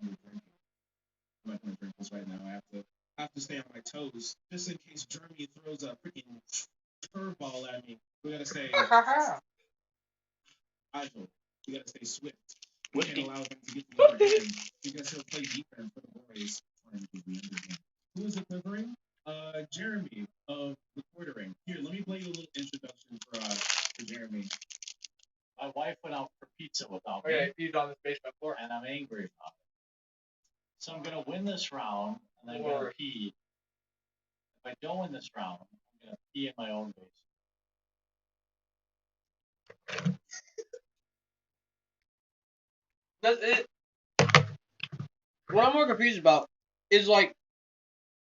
I'm not gonna drink this right now. I have to stay on my toes just in case Germany throws a freaking curveball at me. We gotta stay agile. We gotta stay swift. We can't allow him to get the upper hand because he'll play defense for the boys. Who is it covering? Jeremy of the quartering. Here, let me play you a little introduction for Jeremy. My wife went out for pizza without me. Okay, he's on the basement floor. And I'm angry about it. So I'm gonna win this round, and I'm gonna pee. If I don't win this round, I'm gonna pee in my own basement. That's it. What I'm more confused about is like,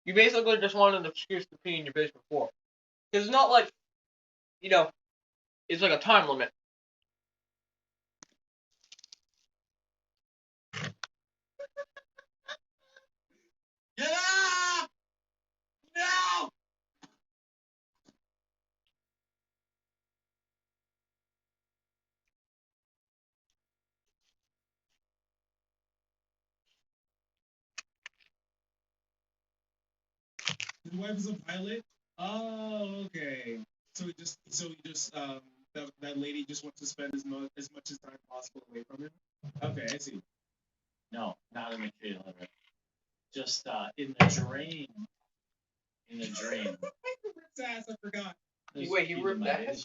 you basically just wanted an excuse to pee in your basement floor. Cause it's not like, you know, it's like a time limit. Get up! No! His wife is a pilot. Oh, okay. So he just that lady just wants to spend as much as time possible away from him. Okay, I see. No, not in the trailer. Just in the drain. In the drain. Ripped ass, I forgot. Wait, you ripped that?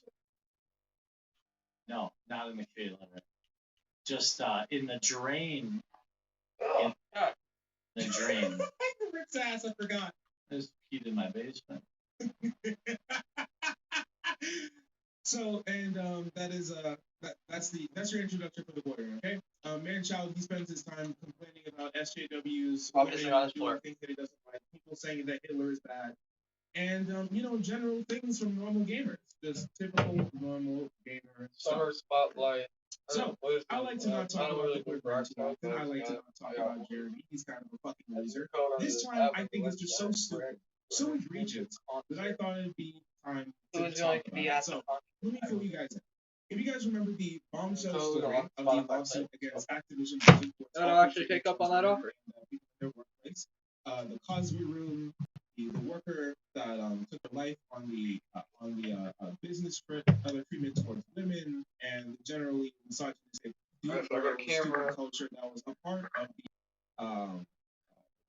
No, not in the trailer. Just in the drain. Oh, God. The drain. Ripped ass, I forgot. There's peed in my basement. So, and that's your introduction for the quartering, okay? Man-child, he spends his time complaining about SJWs, Obviously not his floor. things that he doesn't like, people saying that Hitler is bad, and general things from normal gamers, just typical normal gamer Summer stuff. spotlight. So, I like to not talk about the quartering too often. I like to not talk about Jeremy. He's kind of a fucking loser. This time, I think it's just so stupid, so egregious, that I thought it'd be time to talk about it. So, let me fill you guys in. If you guys remember the bombshell story of the lawsuit against Activision Blizzard for I'll actually take up on that offer. their workplace, the Cosby Room, the worker that took her life on the business trip, other treatment towards women, and generally misogynistic stupid culture that was a part of the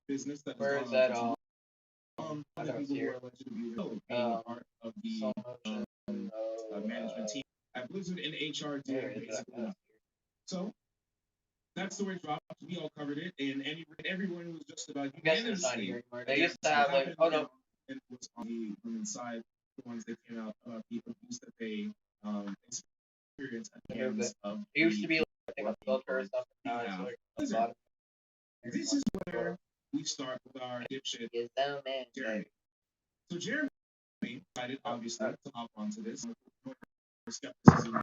business that Where was is that? other people who are alleged to be being part of the management team at Blizzard and HR did basically. So that's the way it dropped. We all covered it, and everyone was just about unanimously. They used to have like, oh no. And it was on the women's side, the ones that came out about the abuse that they experienced at the hands of. It used to be like, I think a filter or something. Now it's like a lot of. This is where we start with our dipshit Jeremy. So Jeremy decided, obviously, to hop onto this. Skepticism